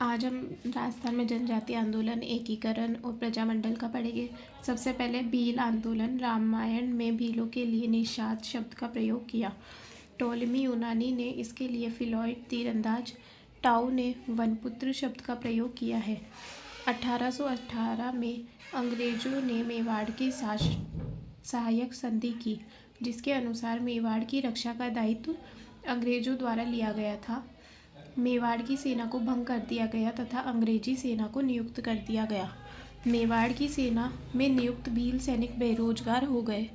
आज हम राजस्थान में जनजातीय आंदोलन, एकीकरण और प्रजामंडल का पढ़ेंगे। सबसे पहले भील आंदोलन। रामायण में भीलों के लिए निषाद शब्द का प्रयोग किया। टोलेमी यूनानी ने इसके लिए फिलॉइड तीरंदाज, टाउ ने वनपुत्र शब्द का प्रयोग किया है। 1818 में अंग्रेजों ने मेवाड़ की सहायक संधि की, जिसके अनुसार मेवाड़ की रक्षा का दायित्व अंग्रेजों द्वारा लिया गया था। मेवाड़ की सेना को भंग कर दिया गया तथा अंग्रेजी सेना को नियुक्त कर दिया गया। मेवाड़ की सेना में नियुक्त भील सैनिक बेरोजगार हो गए।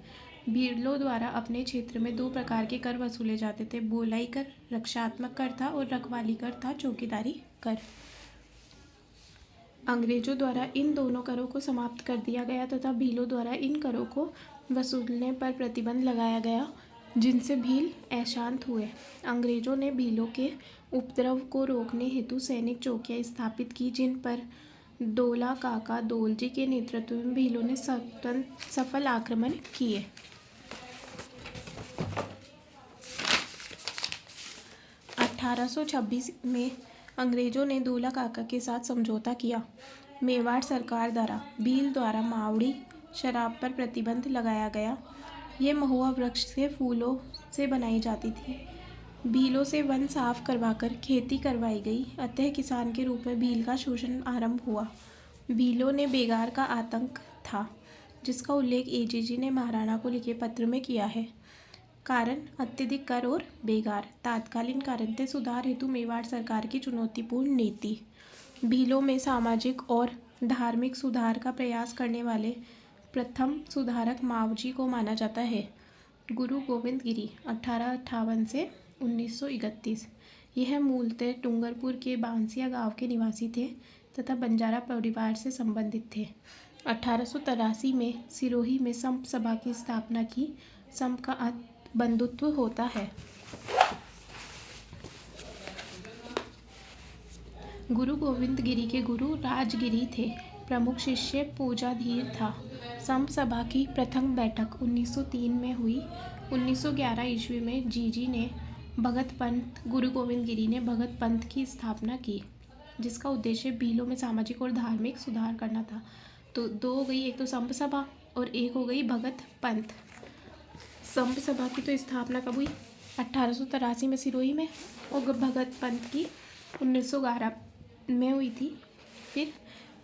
भीलों द्वारा अपने क्षेत्र में दो प्रकार के कर वसूले जाते थे। बोलाई कर रक्षात्मक कर था और रखवाली कर था चौकीदारी कर। अंग्रेजों द्वारा इन दोनों करों को समाप्त कर दिया गया तथा भीलों द्वारा इन करों को वसूलने पर प्रतिबंध लगाया गया, जिनसे भील अशांत हुए। अंग्रेजों ने भीलों के उपद्रव को रोकने हेतु सैनिक चौकियां स्थापित की, जिन पर डोला काका दोलजी के नेतृत्व में भीलों ने सफल आक्रमण किए। 1826 में अंग्रेजों ने डोला काका के साथ समझौता किया। मेवाड़ सरकार द्वारा भील द्वारा मावड़ी शराब पर प्रतिबंध लगाया गया। ये महुआ वृक्ष से फूलों से बनाई जाती थी। भीलों से वन साफ करवाकर खेती करवाई गई, अतः किसान के रूप में भील का शोषण आरंभ हुआ। भीलों ने बेगार का आतंक था, जिसका उल्लेख एजीजी ने महाराणा को लिखे पत्र में किया है। कारण अत्यधिक कर और बेगार। तात्कालीन कारण थे सुधार हेतु मेवाड़ सरकार की चुनौतीपूर्ण नीति। भीलों में सामाजिक और धार्मिक सुधार का प्रयास करने वाले प्रथम सुधारक मावजी को माना जाता है। गुरु गोविंद गिरी 1858 से 1931। यह मूलतः डूंगरपुर के बांसिया गांव के निवासी थे तथा बंजारा परिवार से संबंधित थे। 1883 में सिरोही में संप सभा की स्थापना की। संप का अर्थ बंधुत्व होता है। गुरु गोविंद गिरी के गुरु राजगिरी थे। प्रमुख शिष्य पूजाधीर था। संप सभा की प्रथम बैठक 1903 में हुई। 1911 ईस्वी में जीजी ने भगत पंथ गुरु गोविंद गिरी ने भगत पंथ की स्थापना की, जिसका उद्देश्य भीलों में सामाजिक और धार्मिक सुधार करना था। तो दो हो गई, एक तो संप सभा और एक हो गई भगत पंथ। संप सभा की तो स्थापना कब हुई? 1883 में सिरोही में, और भगत पंथ की 1911 में हुई थी। फिर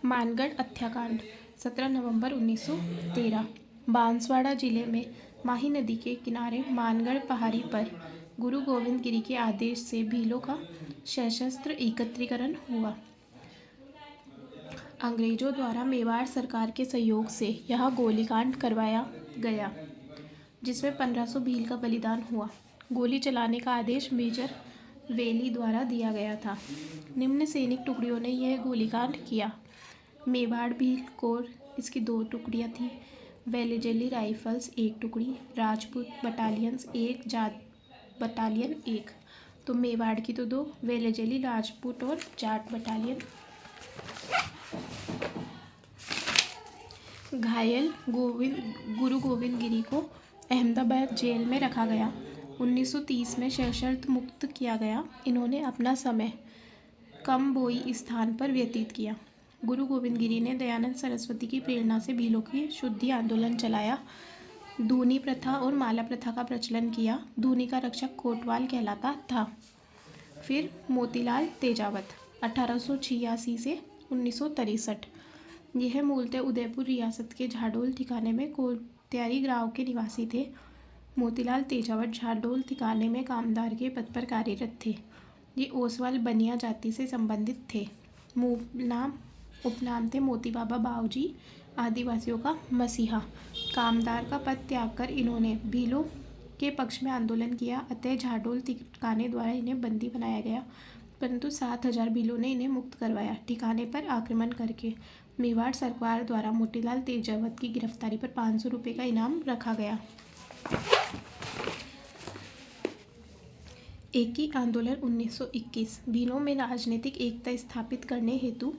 मानगढ़ हत्याकांड 17 नवंबर 1913। बांसवाड़ा जिले में माही नदी के किनारे मानगढ़ पहाड़ी पर गुरु गोविंद गिरी के आदेश से भीलों का सशस्त्र एकत्रीकरण हुआ। अंग्रेजों द्वारा मेवाड़ सरकार के सहयोग से यह गोलीकांड करवाया गया, जिसमें 1500 भील का बलिदान हुआ। गोली चलाने का आदेश मेजर वेली द्वारा दिया गया था। निम्न सैनिक टुकड़ियों ने यह गोलीकांड किया। मेवाड़ भील कोर, इसकी 2 टुकड़ियाँ थीं। वेलेजली राइफल्स 1 टुकड़ी, राजपूत बटालियंस 1, जाट बटालियन 1। तो मेवाड़ की तो 2, वेलेजली, राजपूत और जाट बटालियन। घायल गुरु गोविंद गिरी को अहमदाबाद जेल में रखा गया। 1930 में सशर्त मुक्त किया गया। इन्होंने अपना समय कम्बोई स्थान पर व्यतीत किया। गुरु गोविंद गिरी ने दयानंद सरस्वती की प्रेरणा से भीलों की शुद्धि आंदोलन चलाया। धूनी प्रथा और माला प्रथा का प्रचलन किया। धूनी का रक्षक कोटवाल कहलाता था। फिर मोतीलाल तेजावत 1886 से 1963। यह मूलतः उदयपुर रियासत के झाडोल ठिकाने में कोत्यारी गांव के निवासी थे। मोतीलाल तेजावत झाडोल ठिकाने में कामदार के पद पर कार्यरत थे। ये ओसवाल बनिया जाति से संबंधित थे। उपनाम थे मोती बाबा बावजी, आदिवासियों का मसीहा। कामदार का पद त्याग कर इन्होंने भीलों के पक्ष में आंदोलन किया, अतः झाडोल ठिकाने द्वारा इन्हें बंदी बनाया गया, परंतु 7000 भीलों ने इन्हें मुक्त करवाया। ठिकाने पर आक्रमण करके मेवाड़ सरकार द्वारा मोतीलाल तेजावत की गिरफ्तारी पर 500 रुपये का इनाम रखा गया। एकी आंदोलन 1921। भीलों में राजनीतिक एकता स्थापित करने हेतु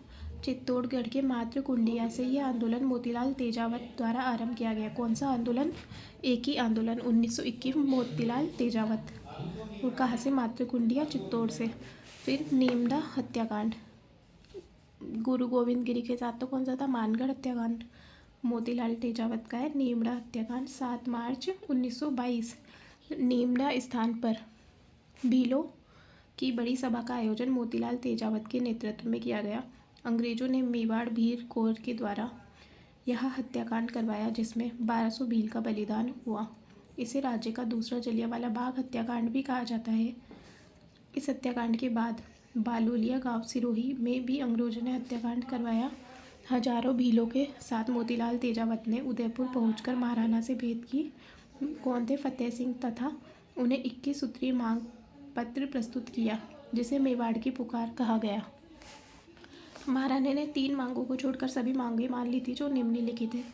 चित्तौड़गढ़ के मातृकुंडिया से यह आंदोलन मोतीलाल तेजावत द्वारा आरंभ किया गया। कौन सा आंदोलन? एकी आंदोलन 1921, मोतीलाल तेजावत। और कहाँ से? मातृकुंडिया, चित्तौड़ से। फिर नीमदा हत्याकांड गुरु गोविंद गिरी के साथ तो कौन सा था, मानगढ़ हत्याकांड। मोतीलाल तेजावत का है नीमड़ा हत्याकांड 7 मार्च 1922। नीमड़ा स्थान पर भीलों की बड़ी सभा का आयोजन मोतीलाल तेजावत के नेतृत्व में किया गया। अंग्रेजों ने मेवाड़ भील कोर के द्वारा यह हत्याकांड करवाया जिसमें 1200 भील का बलिदान हुआ। इसे राज्य का दूसरा जलियांवाला बाग हत्याकांड भी कहा जाता है। इस हत्याकांड के बाद बालोलिया गांव सिरोही में भी अंग्रेजों ने हत्याकांड करवाया। हजारों भीलों के साथ मोतीलाल तेजावत ने उदयपुर पहुंचकर महाराणा से भेंट की। कौन थे, फतेह सिंह, तथा उन्हें 21 सूत्रीय मांग पत्र प्रस्तुत किया जिसे मेवाड़ की पुकार कहा गया। महाराणा ने 3 मांगों को छोड़कर सभी मांगें मान ली थी जो निम्नलिखित है।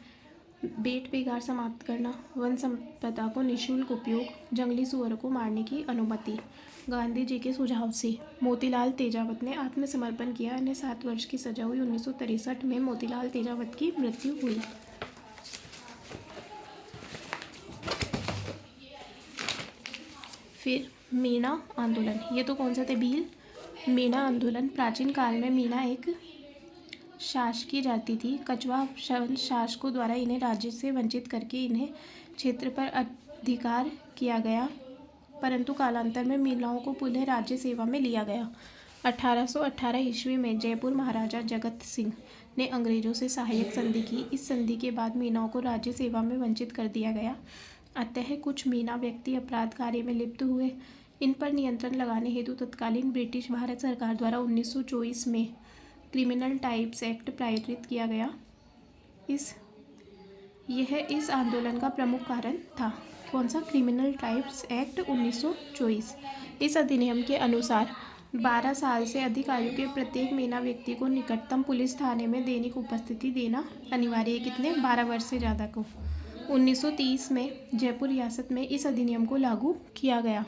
बेट बेगार समाप्त करना, वन संपदा को निःशुल्क उपयोग, जंगली सुअर को मारने की अनुमति। गांधी जी के सुझाव से मोतीलाल तेजावत ने आत्मसमर्पण किया। इन्हें 7 वर्ष की सजा हुई। 1963 में मोतीलाल तेजावत की मृत्यु हुई। फिर मीणा आंदोलन, ये तो कौन से थे, भील। मीणा आंदोलन, प्राचीन काल में मीणा एक शासकीय जाति थी। कछवा शासकों द्वारा इन्हें राज्य से वंचित करके इन्हें क्षेत्र पर अधिकार किया गया, परंतु कालांतर में मीणाओं को पुनः राज्य सेवा में लिया गया। 1818 ईस्वी में जयपुर महाराजा जगत सिंह ने अंग्रेजों से सहायक संधि की। इस संधि के बाद मीणाओं को राज्य सेवा में वंचित कर दिया गया। अतः कुछ मीणा व्यक्ति अपराध कार्य में लिप्त हुए। इन पर नियंत्रण लगाने हेतु तत्कालीन ब्रिटिश भारत सरकार द्वारा 1924 में क्रिमिनल टाइप्स एक्ट पारित किया गया। यह इस आंदोलन का प्रमुख कारण था। कौन सा, क्रिमिनल टाइप्स एक्ट 1924। इस अधिनियम के अनुसार 12 साल से अधिक आयु के प्रत्येक मीणा व्यक्ति को निकटतम पुलिस थाने में दैनिक उपस्थिति देना अनिवार्य है। कितने, 12 वर्ष से ज़्यादा को। 1930 में जयपुर रियासत में इस अधिनियम को लागू किया गया।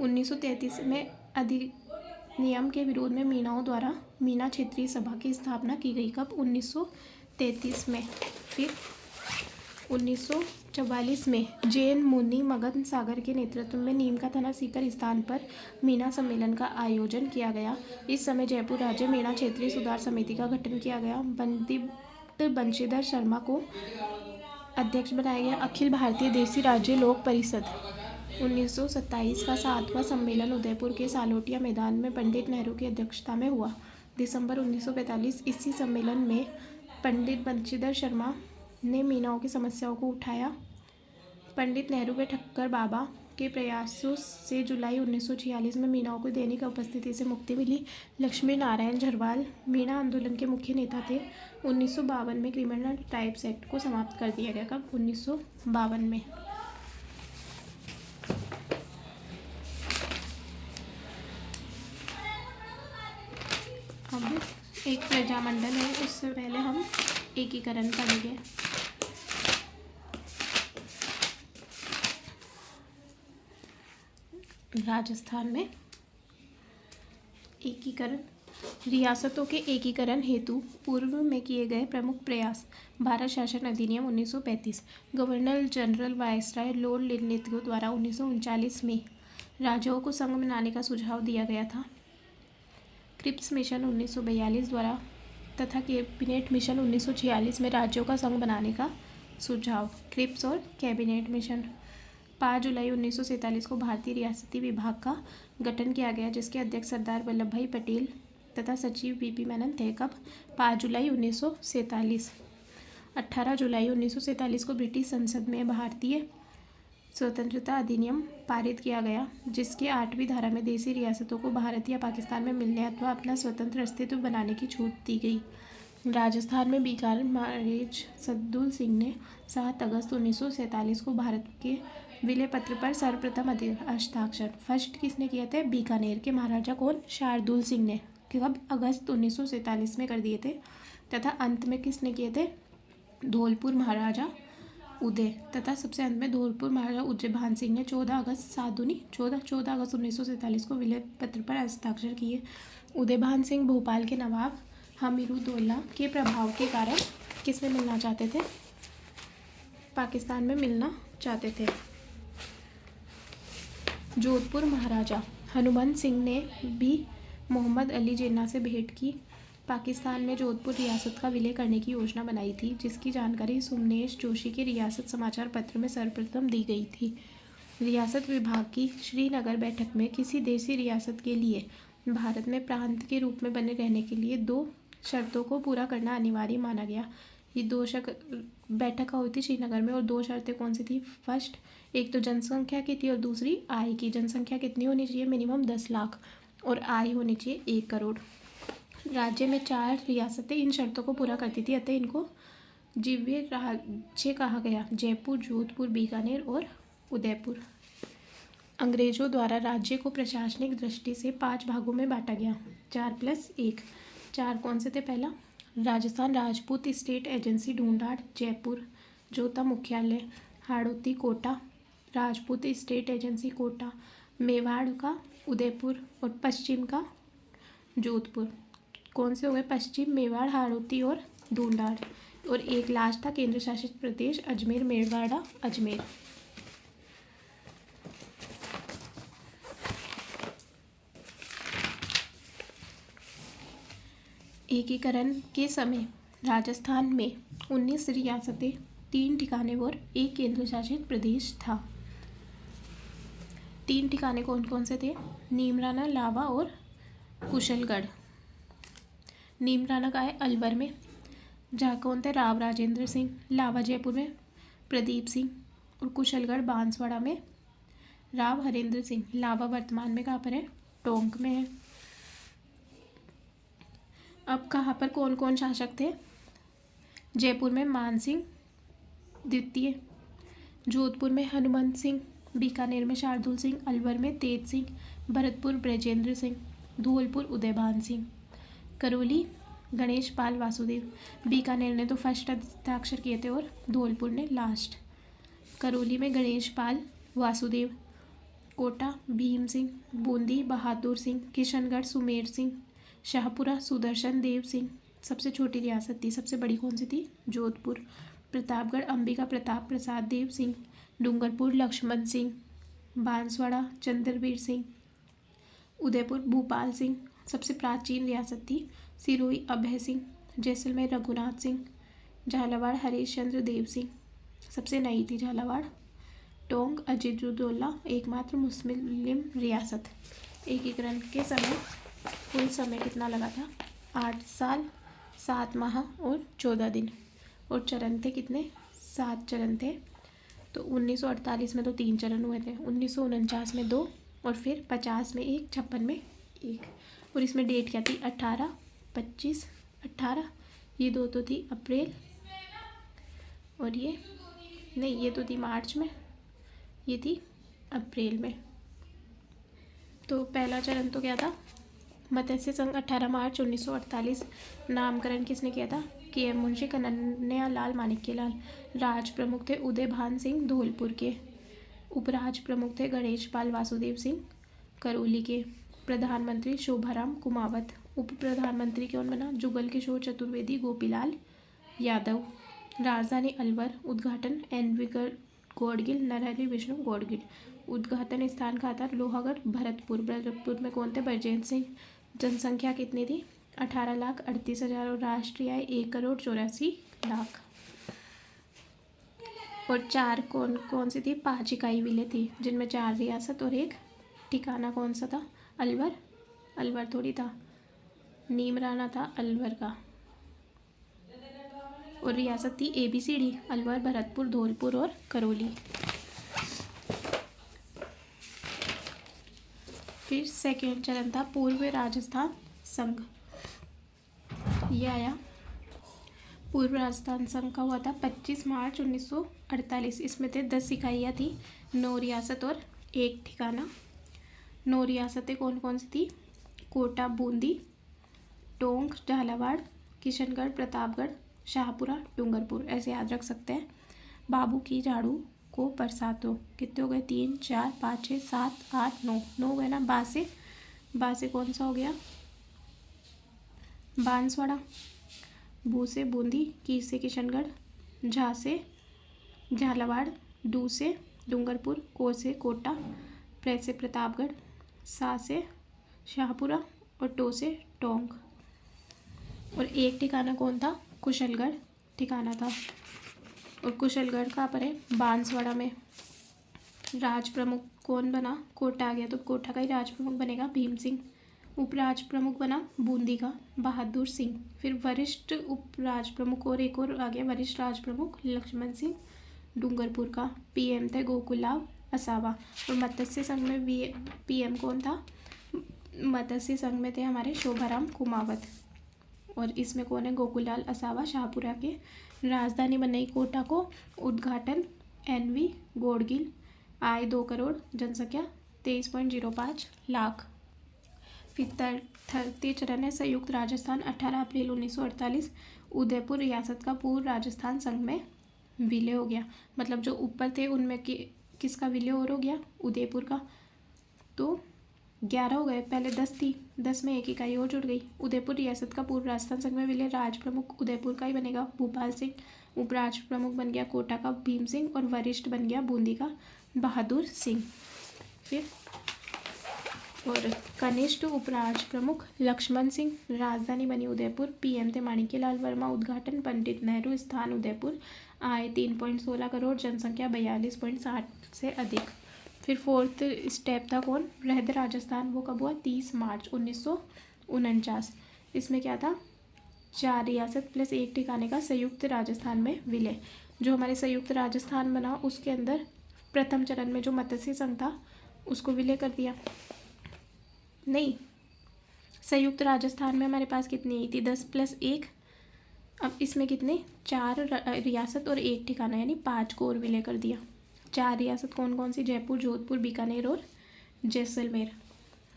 1933 में अधिनियम के विरोध में मीणाओं द्वारा मीणा क्षेत्रीय सभा की स्थापना की गई। कब, 1933 में। फिर 1944 में जैन मुनि मगन सागर के नेतृत्व में नीम का थाना सीकर स्थान पर मीणा सम्मेलन का आयोजन किया गया। इस समय जयपुर राज्य मीणा क्षेत्रीय सुधार समिति का गठन किया गया। पंडित बंशीधर शर्मा को अध्यक्ष बनाया गया। अखिल भारतीय देसी राज्य लोक परिषद 1927 का 7वां सम्मेलन उदयपुर के सालोटिया मैदान में पंडित नेहरू की अध्यक्षता में हुआ। दिसंबर 1945 इसी सम्मेलन में पंडित बंशीधर शर्मा ने मीणाओं की समस्याओं को उठाया। पंडित नेहरू के ठक्कर बाबा के प्रयासों से जुलाई 1946 में मीणाओं को दैनिक उपस्थिति से मुक्ति मिली। लक्ष्मी नारायण झरवाल मीणा आंदोलन के मुख्य नेता थे। 1952 में क्रिमिनल टाइप्स एक्ट को समाप्त कर दिया गया। कब, 1952 में। अब एक प्रजामंडल है, उससे पहले हम एकीकरण करेंगे। राजस्थान में एकीकरण, रियासतों के एकीकरण हेतु पूर्व में किए गए प्रमुख प्रयास। भारत शासन अधिनियम 1935, governor general viceroy Lord Lithgow द्वारा 1939 में राज्यों को संघ बनाने का सुझाव दिया गया था। क्रिप्स मिशन 1942 द्वारा तथा कैबिनेट मिशन 1946 में राज्यों का संघ बनाने का सुझाव। क्रिप्स और कैबिनेट मिशन। 5 जुलाई 1947 को भारतीय रियासती विभाग का गठन किया गया जिसके अध्यक्ष सरदार वल्लभ भाई पटेल तथा सचिव वीपी मेनन थे। कब, 5 जुलाई 1947। 18 जुलाई 1947 को ब्रिटिश संसद में भारतीय स्वतंत्रता अधिनियम पारित किया गया जिसके 8वीं धारा में देशी रियासतों को भारत या पाकिस्तान में मिलने अथवा अपना स्वतंत्र अस्तित्व बनाने की छूट दी गई। राजस्थान में बीकानेर महाराजा सद्दुल सिंह ने 7 अगस्त 1947 को भारत के विलय पत्र पर सर्वप्रथम हस्ताक्षर फर्स्ट किसने किए थे, बीकानेर के महाराजा कौन, शार्दुल सिंह ने। कब, अगस्त 1947 में कर दिए थे। तथा अंत में किसने किए थे, धौलपुर महाराजा उदय तथा सबसे अंत में धौलपुर महाराजा उदयभान सिंह ने 14 अगस्त 14 अगस्त 1947 को विलय पत्र पर हस्ताक्षर किए। उदयभान सिंह भोपाल के नवाब हमीरुद्दौला के प्रभाव के कारण किस में मिलना चाहते थे, पाकिस्तान में मिलना चाहते थे। जोधपुर महाराजा हनुमंत सिंह ने भी मोहम्मद अली जिन्ना से भेंट की। पाकिस्तान में जोधपुर रियासत का विलय करने की योजना बनाई थी, जिसकी जानकारी सोमनेश जोशी के रियासत समाचार पत्र में सर्वप्रथम दी गई थी। रियासत विभाग की श्रीनगर बैठक में किसी देशी रियासत के लिए भारत में प्रांत के रूप में बने रहने के लिए 2 शर्तों को पूरा करना अनिवार्य माना गया। ये 2 बैठक हुई थी श्रीनगर में, और 2 शर्तें कौन सी थी? फर्स्ट, एक तो जनसंख्या की थी और दूसरी आय की। जनसंख्या कितनी होनी चाहिए? मिनिमम 10 लाख, और आय होनी चाहिए 1 करोड़। राज्य में 4 रियासतें इन शर्तों को पूरा करती थी, अतः इनको जीव्य राज्य कहा गया। जयपुर, जोधपुर, बीकानेर और उदयपुर। अंग्रेजों द्वारा राज्य को प्रशासनिक दृष्टि से 5 भागों में बांटा गया। 4+1। 4 कौन से थे? पहला, राजस्थान राजपूत स्टेट एजेंसी ढूंढाड़ जयपुर, जो था मुख्यालय। हाड़ौती कोटा राजपूत स्टेट एजेंसी कोटा, मेवाड़ का उदयपुर और पश्चिम का जोधपुर। कौन से हो गए? पश्चिम, मेवाड़, हाड़ौती और ढूंढाड़। और एक लास्ट था केंद्र शासित प्रदेश अजमेर, मेवाड़ा, अजमेर। एकीकरण के समय राजस्थान में 19 रियासतें, 3 ठिकाने और 1 केंद्र शासित प्रदेश था। 3 ठिकाने कौन कौन से थे? नीमराना, लावा और कुशलगढ़। नीमराना का है अलवर में, जहाँ कौन थे? राव राजेंद्र सिंह। लावा जयपुर में प्रदीप सिंह, और कुशलगढ़ बांसवाड़ा में राव हरेंद्र सिंह। लावा वर्तमान में कहाँ पर है? टोंक में है। अब कहाँ पर कौन कौन शासक थे? जयपुर में मानसिंह द्वितीय, जोधपुर में हनुमंत सिंह, बीकानेर में शार्दुल सिंह, अलवर में तेज सिंह, भरतपुर ब्रजेंद्र सिंह, धौलपुर उदयभान सिंह, करौली गणेश पाल वासुदेव। बीकानेर ने तो फर्स्ट हस्ताक्षर किए थे और धौलपुर ने लास्ट। करौली में गणेश पाल वासुदेव, कोटा भीम सिंह, बूंदी बहादुर सिंह, किशनगढ़ सुमेर सिंह, शाहपुरा सुदर्शन देव सिंह। सबसे छोटी रियासत थी, सबसे बड़ी कौन सी थी? जोधपुर। प्रतापगढ़ अंबिका प्रताप प्रसाद देव सिंह, डूंगरपुर लक्ष्मण सिंह, बांसवाड़ा चंद्रवीर सिंह, उदयपुर भूपाल सिंह। सबसे प्राचीन रियासत थी सिरोही अभय सिंह, जैसलमेर रघुनाथ सिंह, झालावाड़ हरीश चंद्र देव सिंह। सबसे नई थी झालावाड़। टोंक अजीजुद्दौला, एकमात्र मुस्लिम रियासत। एकीकरण के समय कुल समय कितना लगा था? 8 साल 7 माह और 14 दिन। और चरण थे कितने? 7 चरण थे। तो 1948 में तो 3 चरण हुए थे, 1949 में 2, और फिर 50 में 1, 56 में 1। और इसमें डेट क्या थी? 18, 25, 18। ये 2 तो थी अप्रैल, और ये नहीं, ये तो थी मार्च में, ये थी अप्रैल में। तो पहला चरण तो क्या था? मत्स्य संघ 18 मार्च 1948। नामकरण किसने किया था? के मुंशी कन्हैया लाल माणिक्यलाल। राज प्रमुख थे उदयभान सिंह धौलपुर के। उपराज प्रमुख थे गणेश पाल वासुदेव सिंह करौली के। प्रधानमंत्री शोभाराम कुमावत। उप प्रधानमंत्री कौन बना? जुगल किशोर चतुर्वेदी गोपीलाल यादव। राजधानी अलवर। उद्घाटन एन.वी. गौड़गिल, नरहरि विष्णु गौड़गिल। उद्घाटन स्थान कहाँ था? लोहागढ़ भरतपुर। भरतपुर में कौन थे? बरजेंद्र सिंह। जनसंख्या कितनी थी? 18,38,000, और राष्ट्रीय आय 1,84,00,000। और 4 कौन कौन सी थी? 5 इकाई विलेय थी, जिनमें 4 रियासत और 1 ठिकाना। कौन सा था? अलवर। अलवर थोड़ी था, नीमराना था अलवर का। और रियासत थी ABCD, अलवर, भरतपुर, धौलपुर और करौली। फिर सेकेंड चरण था पूर्व राजस्थान संघ। ये आया। पूर्व राजस्थान संघ का हुआ था 25 मार्च 1948। इसमें थे 10 इकाइयाँ थी, 9 रियासत और 1 ठिकाना। 9 रियासतें कौन कौन सी थी? कोटा, बूंदी, टोंक, झालावाड़, किशनगढ़, प्रतापगढ़, शाहपुरा, डूंगरपुर। ऐसे याद रख सकते हैं। बाबू की झाड़ू को बरसातों। कितने हो गए? 3, 4, 5, 6, 7, 8, 9। 9 गए ना। बासे, बासे कौन सा हो गया? बांसवाड़ा। बू से बूंदी, की से किशनगढ़, झा से झालावाड़, डू से डूंगरपुर, को से कोटा, प्र से प्रतापगढ़, सा से शाहपुरा और टो से टोंक। और एक ठिकाना कौन था? कुशलगढ़ ठिकाना था। और कुशलगढ़ कहाँ पर है? बांसवाड़ा में। राज प्रमुख कौन बना? कोटा आ गया, तो कोटा का ही राज प्रमुख बनेगा भीम सिंह। उपराज प्रमुख बना बूंदी का बहादुर सिंह। फिर वरिष्ठ उपराज प्रमुख और एक और आ गया वरिष्ठ राज प्रमुख लक्ष्मण सिंह डूंगरपुर का। पीएम थे गोकुलराव असावा। और मत्स्य संघ में पीएम कौन था? मत्स्य संघ में थे हमारे शोभाराम कुमावत। और इसमें कौन है? गोकुललाल असावा शाहपुरा के। राजधानी बनाई कोटा को। उद्घाटन NV गोडगिल। आय 2 करोड़, जनसंख्या 23.05 लाख। फिर तृतीय चरण है संयुक्त राजस्थान 18 अप्रैल 1948। उदयपुर रियासत का पूर्व राजस्थान संघ में विलय हो गया। मतलब जो ऊपर थे उनमें किसका विलय और हो गया? उदयपुर का। तो 11 हो गए, पहले 10 थी, 10 में एक इकाई और जुड़ गई। उदयपुर रियासत का पूर्व राजस्थान संघ में विलय। राज प्रमुख उदयपुर का ही बनेगा भूपाल सिंह। उपराज प्रमुख बन गया कोटा का भीम सिंह। और वरिष्ठ बन गया बूंदी का बहादुर सिंह। फिर और कनिष्ठ उपराज प्रमुख लक्ष्मण सिंह। राजधानी बनी उदयपुर। पीएम थे माणिक्यलाल वर्मा। उद्घाटन पंडित नेहरू स्थान उदयपुर। आय 3.16 करोड़, जनसंख्या 42.60 से अधिक। फिर फोर्थ स्टेप था कौन? वृहद राजस्थान। वो कब हुआ? 30 मार्च 1949। इसमें क्या था? 4 रियासत प्लस एक ठिकाने का संयुक्त राजस्थान में विलय। जो हमारे संयुक्त राजस्थान बना उसके अंदर प्रथम चरण में जो मत्स्य संघ था उसको विलय कर दिया। नहीं, संयुक्त राजस्थान में हमारे पास कितनी आई थी? 10 + 1। अब इसमें कितने? 4 रियासत और एक ठिकाना, यानी 5 को और विलय कर दिया। 4 रियासत कौन कौन सी? जयपुर, जोधपुर, बीकानेर और जैसलमेर।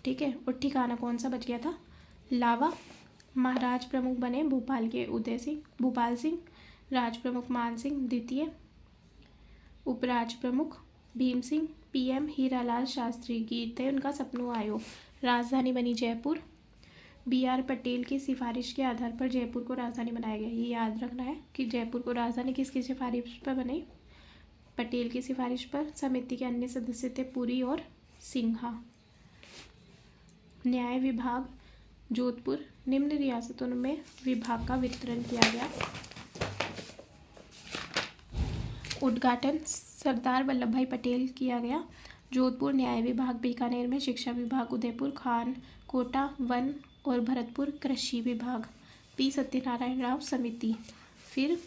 ठीक है। और ठिकाना कौन सा बच गया था? लावा। महाराज प्रमुख बने भूपाल सिंह। राज प्रमुख मान सिंह द्वितीय। उपराज प्रमुख भीम सिंह। पीएम हीरालाल शास्त्री। गीत है उनका सपनों आयो। राजधानी बनी जयपुर। BR पटेल की सिफारिश के आधार पर जयपुर को राजधानी बनाया गया। ये याद रखना है कि जयपुर को राजधानी किसकी सिफारिश पर बनी? पटेल की सिफारिश पर। समिति के अन्य सदस्य थे पुरी और सिन्हा। न्याय विभाग जोधपुर। निम्न रियासतों में विभाग का वितरण किया गया। उद्घाटन सरदार वल्लभ भाई पटेल किया गया। जोधपुर न्याय विभाग। बीकानेर में शिक्षा विभाग। उदयपुर खान कोटा वन और भरतपुर कृषि विभाग। P सत्यनारायण राव समिति। फिर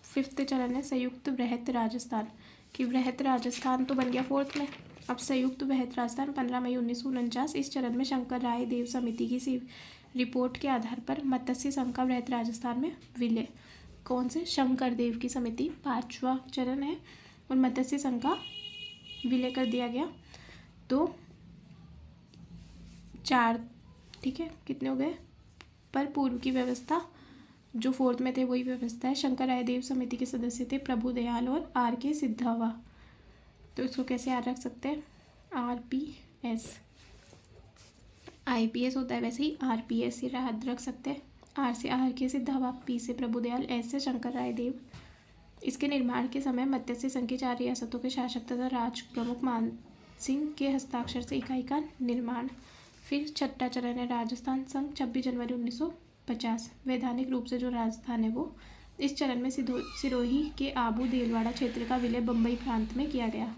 5th चरण है संयुक्त वृहद राजस्थान। कि वृहद राजस्थान तो बन गया 4th में। अब संयुक्त वृहद राजस्थान 15 मई 1949। इस चरण में शंकर राय देव समिति की रिपोर्ट के आधार पर मत्स्य संघ का वृहद राजस्थान में विलय। कौन से? शंकर देव की समिति। 5वां चरण है और मत्स्य संघ का विलय कर दिया गया। तो 4, ठीक है, कितने हो गए? पर पूर्व की व्यवस्था जो 4th में थे वही व्यवस्था है। शंकर राय देव समिति के सदस्य थे प्रभु दयाल और RK सिद्धावा। तो इसको कैसे याद रख सकते हैं? RPS। IPS होता है वैसे ही RPS ही याद रख सकते हैं। R से RK सिद्धावा, P से प्रभु दयाल, S से शंकर राय देव। इसके निर्माण के समय मत्स्य संघ की 4 रियासतों के शासक तथा राज प्रमुख मान सिंह के हस्ताक्षर से इकाई का निर्माण। फिर 6ठा चरण है राजस्थान संघ 26 जनवरी 1950। वैधानिक रूप से जो राजस्थान है वो। इस चरण में सिरोही के आबू देलवाड़ा क्षेत्र का विलय बम्बई प्रांत में किया गया।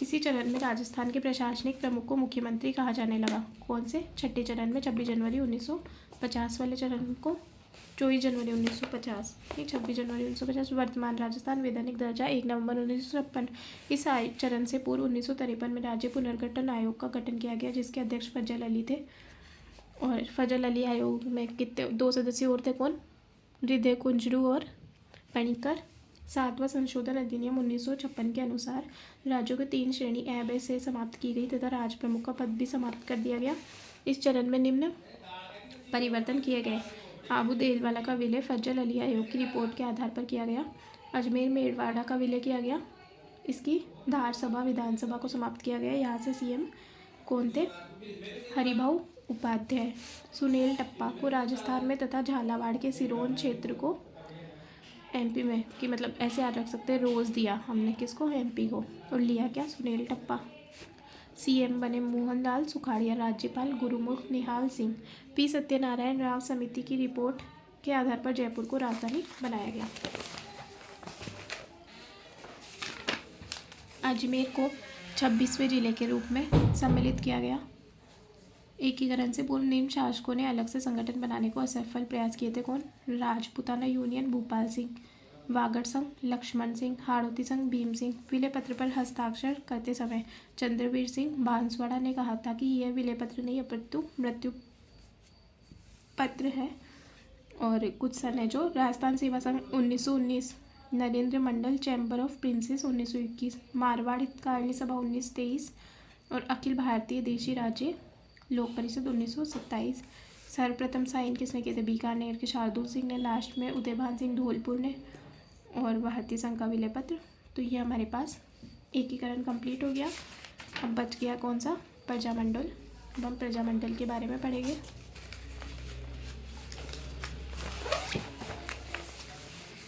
इसी चरण में राजस्थान के प्रशासनिक प्रमुख को मुख्यमंत्री कहा जाने लगा। कौन से? 6ठे चरण में 26 जनवरी 1950 वाले चरण को 24 जनवरी 1950, ठीक, 26 जनवरी 1950। वर्तमान राजस्थान वैधानिक दर्जा 1 नवंबर 1956। इस चरण से पूर्व 1953 में राज्य पुनर्गठन आयोग का गठन किया गया जिसके अध्यक्ष फजल अली थे। और फजल अली आयोग में कितने 2 सदस्य और थे? कौन? हृदय कुंजरू और पणिकर। 7वां संशोधन अधिनियम 1956 के अनुसार राज्यों की 3 श्रेणी A, B, C समाप्त की गई तथा राज प्रमुख का पद भी समाप्त कर दिया गया। इस चरण में निम्न परिवर्तन किए गए। आबू देलवाड़ा का विलय फजल अली आयोग की रिपोर्ट के आधार पर किया गया। अजमेर मेड़वाड़ा का विलय किया गया। इसकी धार सभा विधानसभा को समाप्त किया गया। यहाँ से CM कौन थे? हरिभाऊ उपाध्याय। सुनील टप्पा को राजस्थान में तथा झालावाड़ के सिरोंज क्षेत्र को MP में, कि मतलब ऐसे याद रख सकते हैं, रोज़ दिया हमने किसको? MP को। और लिया क्या? सुनील टप्पा। सीएम बने मोहनलाल सुखाड़िया, राज्यपाल गुरुमुख निहाल सिंह। पी सत्यनारायण राव समिति की रिपोर्ट के आधार पर जयपुर को राजधानी बनाया गया। अजमेर को 26वें जिले के रूप में सम्मिलित किया गया। एकीकरण से पूर्व निम्न शासकों ने अलग से संगठन बनाने को असफल प्रयास किए थे। कौन? राजपूताना यूनियन भूपाल सिंह, वागड़ संघ लक्ष्मण सिंह, हाड़ौती संघ भीम सिंह। विलय पत्र पर हस्ताक्षर करते समय चंद्रवीर सिंह बांसवाड़ा ने कहा था कि यह विलय पत्र नहीं अपितु मृत्यु पत्र है। और कुछ सन है जो राजस्थान सेवा संघ 1919, नरेंद्र मंडल चैम्बर ऑफ प्रिंसेस 1921, मारवाड़ हितकारिणी सभा 1923 और अखिल भारतीय देशी राज्य लोक परिषद 1927। सर्वप्रथम साइन किसने किए थे? बीकानेर के शार्दुल सिंह ने, लास्ट में उदयभान सिंह धौलपुर ने, और भारतीय संघ का विलय पत्र। तो ये हमारे पास एकीकरण कंप्लीट हो गया। अब बच गया कौन सा? प्रजामंडल। अब हम प्रजामंडल के बारे में पढ़ेंगे।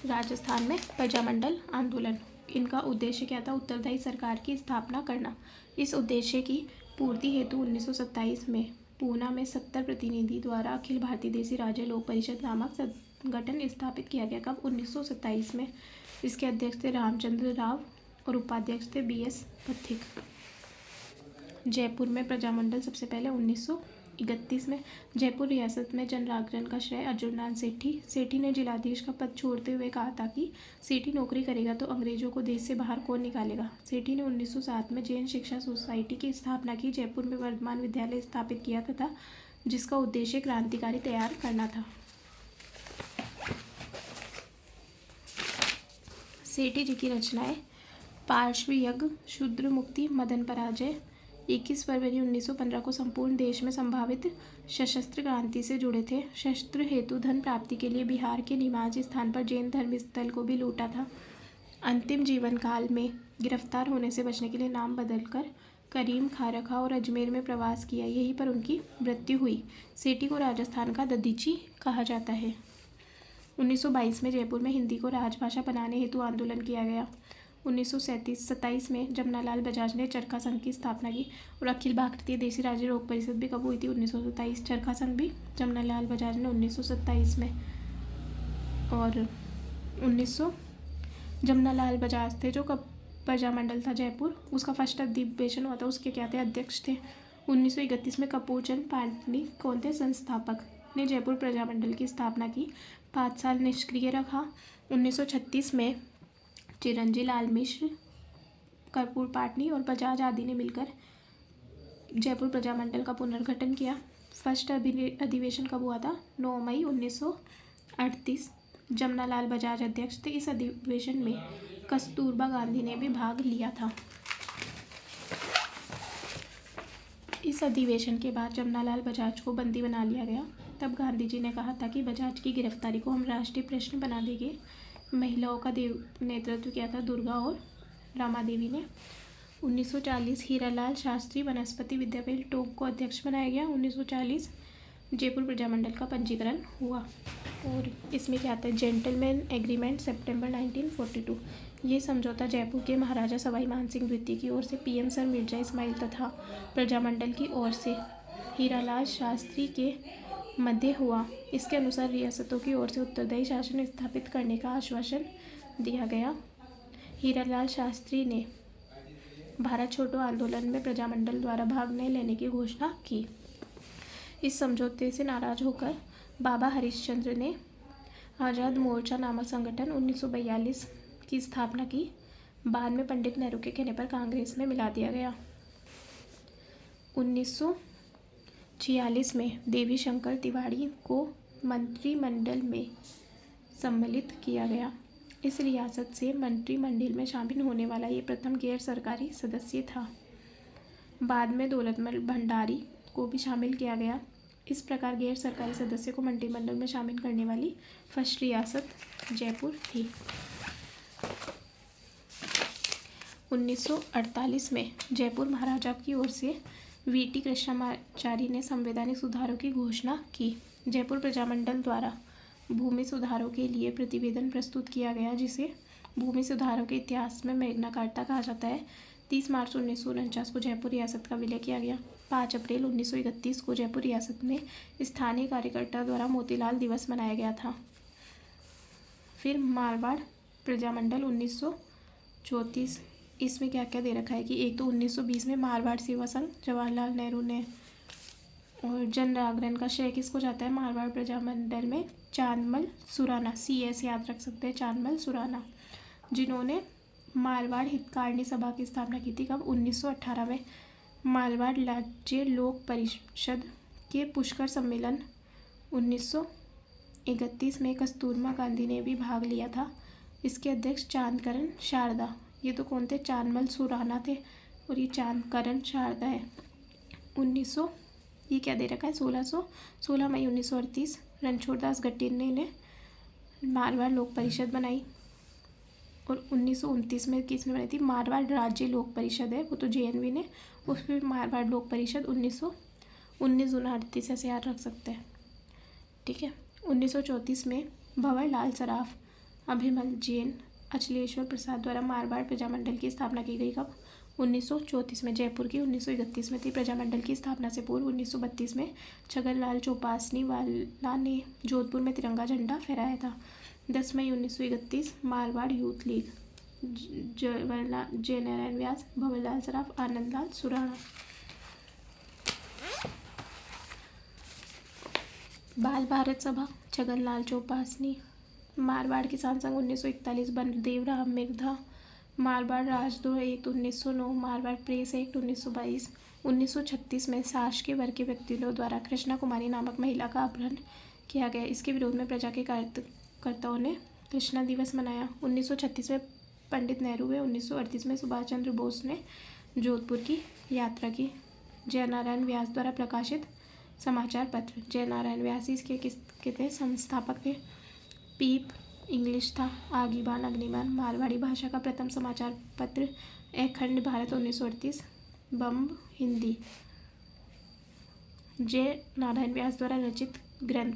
राजस्थान में प्रजामंडल आंदोलन, इनका उद्देश्य क्या था? उत्तरदायी सरकार की स्थापना करना। इस उद्देश्य की पूर्ति हेतु 1927 में पूना में 70 प्रतिनिधि द्वारा अखिल भारतीय देशी राज्य लोक परिषद नामक संगठन स्थापित किया गया। कब? 1927 में। इसके अध्यक्ष थे रामचंद्र राव और उपाध्यक्ष थे BS पथिक। जयपुर में प्रजामंडल सबसे पहले 1931 में। जयपुर रियासत में जनजागरण का श्रेय अर्जुनलाल सेठी ने जिलाधीश का पद छोड़ते हुए कहा था कि सेठी नौकरी करेगा तो अंग्रेजों को देश से बाहर कौन निकालेगा। सेठी ने 1907 में जैन शिक्षा सोसाइटी की स्थापना की। जयपुर में वर्धमान विद्यालय स्थापित किया तथा जिसका उद्देश्य क्रांतिकारी तैयार करना था। सेठी जी की रचनाएं: पार्श्व यज्ञ, शूद्र मुक्ति, मदन पराजय। 21 फरवरी 1915 को संपूर्ण देश में संभावित सशस्त्र क्रांति से जुड़े थे। शस्त्र हेतु धन प्राप्ति के लिए बिहार के निमाज स्थान पर जैन धर्म स्थल को भी लूटा था। अंतिम जीवन काल में गिरफ्तार होने से बचने के लिए नाम बदलकर करीम खा रखा और अजमेर में प्रवास किया। यहीं पर उनकी मृत्यु हुई। सेठी को राजस्थान का दधीची कहा जाता है। 1922 में जयपुर में हिंदी को राजभाषा बनाने हेतु आंदोलन किया गया। 1927 में जमनालाल बजाज ने चरखा संघ की स्थापना की। और अखिल भारतीय देशी राज्य लोक परिषद भी कब हुई थी? 1927। चरखा संघ भी जमनालाल बजाज ने 1927 में। और 1900 जमनालाल बजाज थे जो कब प्रजामंडल था जयपुर, उसका फर्स्ट अधिवेशन हुआ था, उसके क्या थे? अध्यक्ष थे। 1931 में कपूरचंद पाटनी कौन थे? संस्थापक ने जयपुर प्रजामंडल की स्थापना की। 5 साल निष्क्रिय रखा। 1936 में चिरंजी लाल मिश्र, कर्पूर पाटनी और बजाज आदि ने मिलकर जयपुर प्रजामंडल का पुनर्गठन किया। फर्स्ट अधिवेशन कब हुआ था? 9 मई 1938। जमनालाल बजाज अध्यक्ष थे। इस अधिवेशन में कस्तूरबा गांधी ने भी भाग लिया था। इस अधिवेशन के बाद जमनालाल बजाज को बंदी बना लिया गया। तब गांधी जी ने कहा था कि बजाज की गिरफ्तारी को हम राष्ट्रीय प्रश्न बना देंगे। महिलाओं का नेतृत्व किया था दुर्गा और रामा देवी ने। 1940 हीरालाल शास्त्री वनस्पति विद्यापीठ टोंक को अध्यक्ष बनाया गया। 1940 जयपुर प्रजामंडल का पंजीकरण हुआ। और इसमें क्या आता है? जेंटलमैन एग्रीमेंट सितंबर 1942। ये समझौता जयपुर के महाराजा सवाई मानसिंह द्वितीय की ओर से PM सर मिर्जा इस्माइल तथा प्रजामंडल की ओर से हीरालाल शास्त्री के मध्य हुआ। इसके अनुसार रियासतों की ओर से उत्तरदायी शासन स्थापित करने का आश्वासन दिया गया। हीरालाल शास्त्री ने भारत छोड़ो आंदोलन में प्रजामंडल द्वारा भाग न लेने की घोषणा की। इस समझौते से नाराज होकर बाबा हरिश्चंद्र ने आज़ाद मोर्चा नामक संगठन 1942 की स्थापना की। बाद में पंडित नेहरू के कहने पर कांग्रेस में मिला दिया गया। 1946 में देवी शंकर तिवारी को मंत्रिमंडल में सम्मिलित किया गया। इस रियासत से मंत्रिमंडल में शामिल होने वाला ये प्रथम गैर सरकारी सदस्य था। बाद में दौलतमल भंडारी को भी शामिल किया गया। इस प्रकार गैर सरकारी सदस्य को मंत्रिमंडल में शामिल करने वाली फर्स्ट रियासत जयपुर थी। 1948 में जयपुर महाराजा की ओर से VT कृष्णाचारी ने संवैधानिक सुधारों की घोषणा की। जयपुर प्रजामंडल द्वारा भूमि सुधारों के लिए प्रतिवेदन प्रस्तुत किया गया, जिसे भूमि सुधारों के इतिहास में मैग्ना कार्टा कहा जाता है। 30 मार्च 1949 को जयपुर रियासत का विलय किया गया। 5 अप्रैल 1931 को जयपुर रियासत में स्थानीय कार्यकर्ता द्वारा मोतीलाल दिवस मनाया गया था। फिर मारवाड़ प्रजामंडल 1934, इसमें क्या क्या दे रखा है कि एक तो 1920 में मारवाड़ सेवा संघ जवाहरलाल नेहरू ने, और जन जागरण का श्रेय किसको जाता है मारवाड़ प्रजामंडल में, चांदमल सुराना, CS याद रख सकते हैं, चांदमल सुराना, जिन्होंने मारवाड़ हितकारिणी सभा की स्थापना की थी। कब? 1918 में। मारवाड़ राज्य लोक परिषद के पुष्कर सम्मेलन 1931 में कस्तूरबा गांधी ने भी भाग लिया था। इसके अध्यक्ष चांदकरण शारदा, ये तो कौन थे? चांदमल सुराना थे, और ये चांदकरण शारदा है। 1900 ये क्या दे रखा है? 16 मई 1938 रणछोड़ दास गट्टिने ने मारवाड़ लोक परिषद बनाई। और 1929 में किसने बनाई थी? मारवाड़ राज्य लोक परिषद है, वो तो JNV ने, उसमें मारवाड़ लोक परिषद 1939 ऐसे याद रख सकते हैं, ठीक है। 1934 में भंवर लाल सराफ, अभिमल जैन, अचलेश्वर प्रसाद द्वारा मारवाड़ प्रजामंडल की स्थापना की गई। कब? 1934 में। जयपुर की 1931 में थी। प्रजामंडल की स्थापना से पूर्व 1932 में छगनलाल चौपासनी वाला ने जोधपुर में तिरंगा झंडा फहराया था। 10 मई 1931 मारवाड़ यूथ लीग, जयनारायण व्यास, भंवरलाल सराफ, आनंदलाल सुराणा। बाल भारत सभा, छगनलाल चौपासनी। मारवाड़ किसान संघ 1941, बलदेव राम मिर्धा। मारवाड़ राजद्रोह एक्ट 1909, मारवाड़ प्रेस एक्ट 1922। 1936 में शासकीय वर्ग के व्यक्तियों द्वारा कृष्णा कुमारी नामक महिला का अपहरण किया गया। इसके विरोध में प्रजा के कार्यकर्ताओं ने कृष्णा दिवस मनाया। 1936 में पंडित नेहरू हुए। 1938 में सुभाष चंद्र बोस ने जोधपुर की यात्रा की। जयनारायण व्यास द्वारा प्रकाशित समाचार पत्र, जयनारायण व्यास इसके किसके थे? संस्थापक थे। पीप इंग्लिश था, आगीबान अग्निबान मारवाड़ी भाषा का प्रथम समाचार पत्र। अखंड भारत 1938, बम्ब हिंदी। जय नारायण व्यास द्वारा रचित ग्रंथ,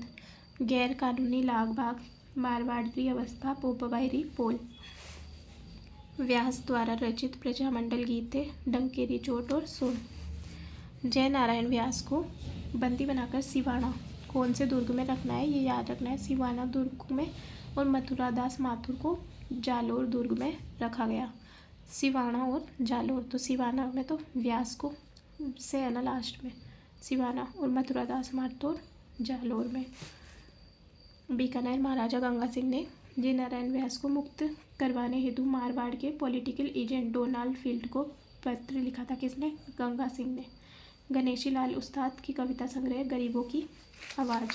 गैर कानूनी लाग भाग, मारवाड़ी अवस्था, पोपवायरी पोल। व्यास द्वारा रचित प्रजामंडल गीत थे, डंकेरी चोट और सुन। जय नारायण व्यास को बंदी बनाकर सिवाना, कौन से दुर्ग में रखना है ये याद रखना है, सिवाना दुर्ग में, और मथुरा दास माथुर को जालोर दुर्ग में रखा गया। सिवाना और जालोर, तो सिवाना में तो व्यास को से है ना लास्ट में, सिवाना, और मथुरा दास माथुर जालोर में। बीकानेर महाराजा गंगा सिंह ने जय नारायण व्यास को मुक्त करवाने हेतु मारवाड़ के पॉलिटिकल एजेंट डोनाल्ड फील्ड को पत्र लिखा था। किसने? गंगा सिंह ने। गणेशी लाल उस्ताद की कविता संग्रह गरीबों की आवाज़।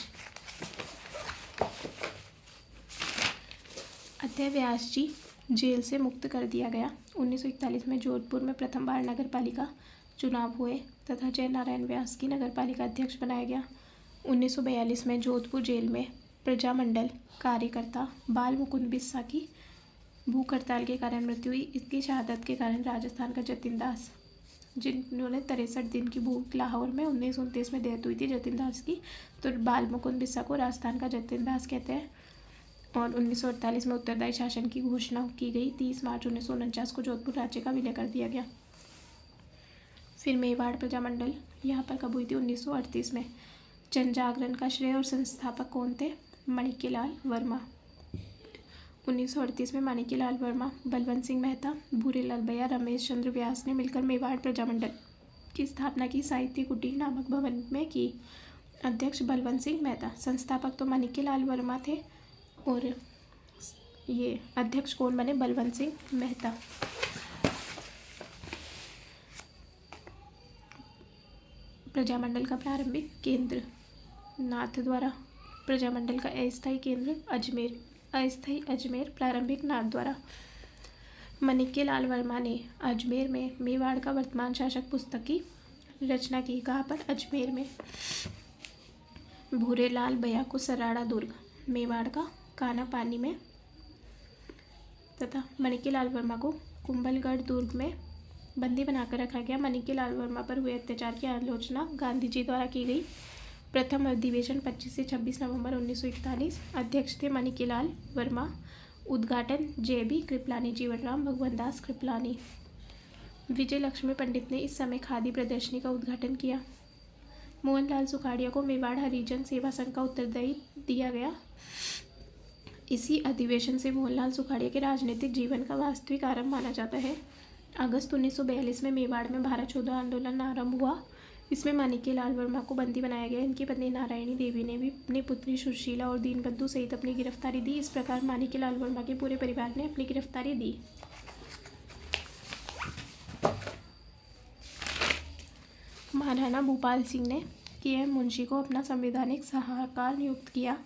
अतः व्यास जी जेल से मुक्त कर दिया गया। 1941 में जोधपुर में प्रथम बार नगर पालिका चुनाव हुए तथा जय नारायण व्यास की नगर पालिका अध्यक्ष बनाया गया। 1942 में जोधपुर जेल में प्रजामंडल कार्यकर्ता बाल मुकुंद बिस्सा की भूख हड़ताल के कारण मृत्यु हुई। इसकी शहादत के कारण राजस्थान का जतिन दास, जिन्होंने 63 दिन की भूख, लाहौर में 1929 में डेथ हुई थी जतिन दास की, तो बाल मुकुंद बिस्सा को राजस्थान का जतिन दास कहते हैं। और 1948 में उत्तरदायी शासन की घोषणा की गई। 30 मार्च 1949 को जोधपुर राज्य का विलय कर दिया गया। फिर मेवाड़ प्रजामंडल यहाँ पर कब हुई थी? 1938 में। जन जागरण का श्रेय और संस्थापक कौन थे? माणिक्यलाल वर्मा। 1938 में माणिक्यलाल वर्मा, बलवंत सिंह मेहता, भूरेलाल भैया, रमेश चंद्र व्यास ने मिलकर मेवाड़ प्रजामंडल की स्थापना की। साहित्य कुटीर नामक भवन में की। अध्यक्ष बलवंत सिंह मेहता, संस्थापक तो माणिक्यलाल वर्मा थे, और ये अध्यक्ष कौन बने? बलवंत सिंह मेहता। प्रजामंडल का प्रारंभिक केंद्र, नाथ द्वारा। प्रजामंडल का अस्थायी केंद्र अजमेर, अस्थायी अजमेर, प्रारंभिक नाथ द्वारा। माणिक्यलाल वर्मा ने अजमेर में मेवाड़ का वर्तमान शासक पुस्तक की रचना की। कहाँ पर? अजमेर में। भूरेलाल भैया को सराड़ा दुर्ग, मेवाड़ का कानापानी में, तथा माणिक्यलाल वर्मा को कुंभलगढ़ दुर्ग में बंदी बनाकर रखा गया। माणिक्यलाल वर्मा पर हुए अत्याचार की आलोचना गांधी जी द्वारा की गई। प्रथम अधिवेशन 25 से 26 नवंबर 1941। अध्यक्ष थे माणिक्यलाल वर्मा। उद्घाटन JB कृपलानी, जीवनराम भगवनदास कृपलानी। विजय लक्ष्मी पंडित ने इस समय खादी प्रदर्शनी का उद्घाटन किया। मोहनलाल सुखाड़िया को मेवाड़ हरिजन सेवा संघ का उत्तरदायी दिया गया। इसी अधिवेशन से मोहनलाल सुखाड़िया के राजनीतिक जीवन का वास्तविक आरंभ माना जाता है। अगस्त 1942 में मेवाड़ में भारत छोड़ो आंदोलन आरंभ हुआ। इसमें माणिक्यलाल वर्मा को बंदी बनाया गया। इनकी पत्नी नारायणी देवी ने भी अपनी पुत्री सुशीला और दीनबंधु सहित अपनी गिरफ्तारी दी। इस प्रकार माणिक्यलाल वर्मा के पूरे परिवार ने अपनी गिरफ्तारी दी। महाराणा भूपाल सिंह ने के.एम. मुंशी को अपना संवैधानिक सलाहकार नियुक्त किया।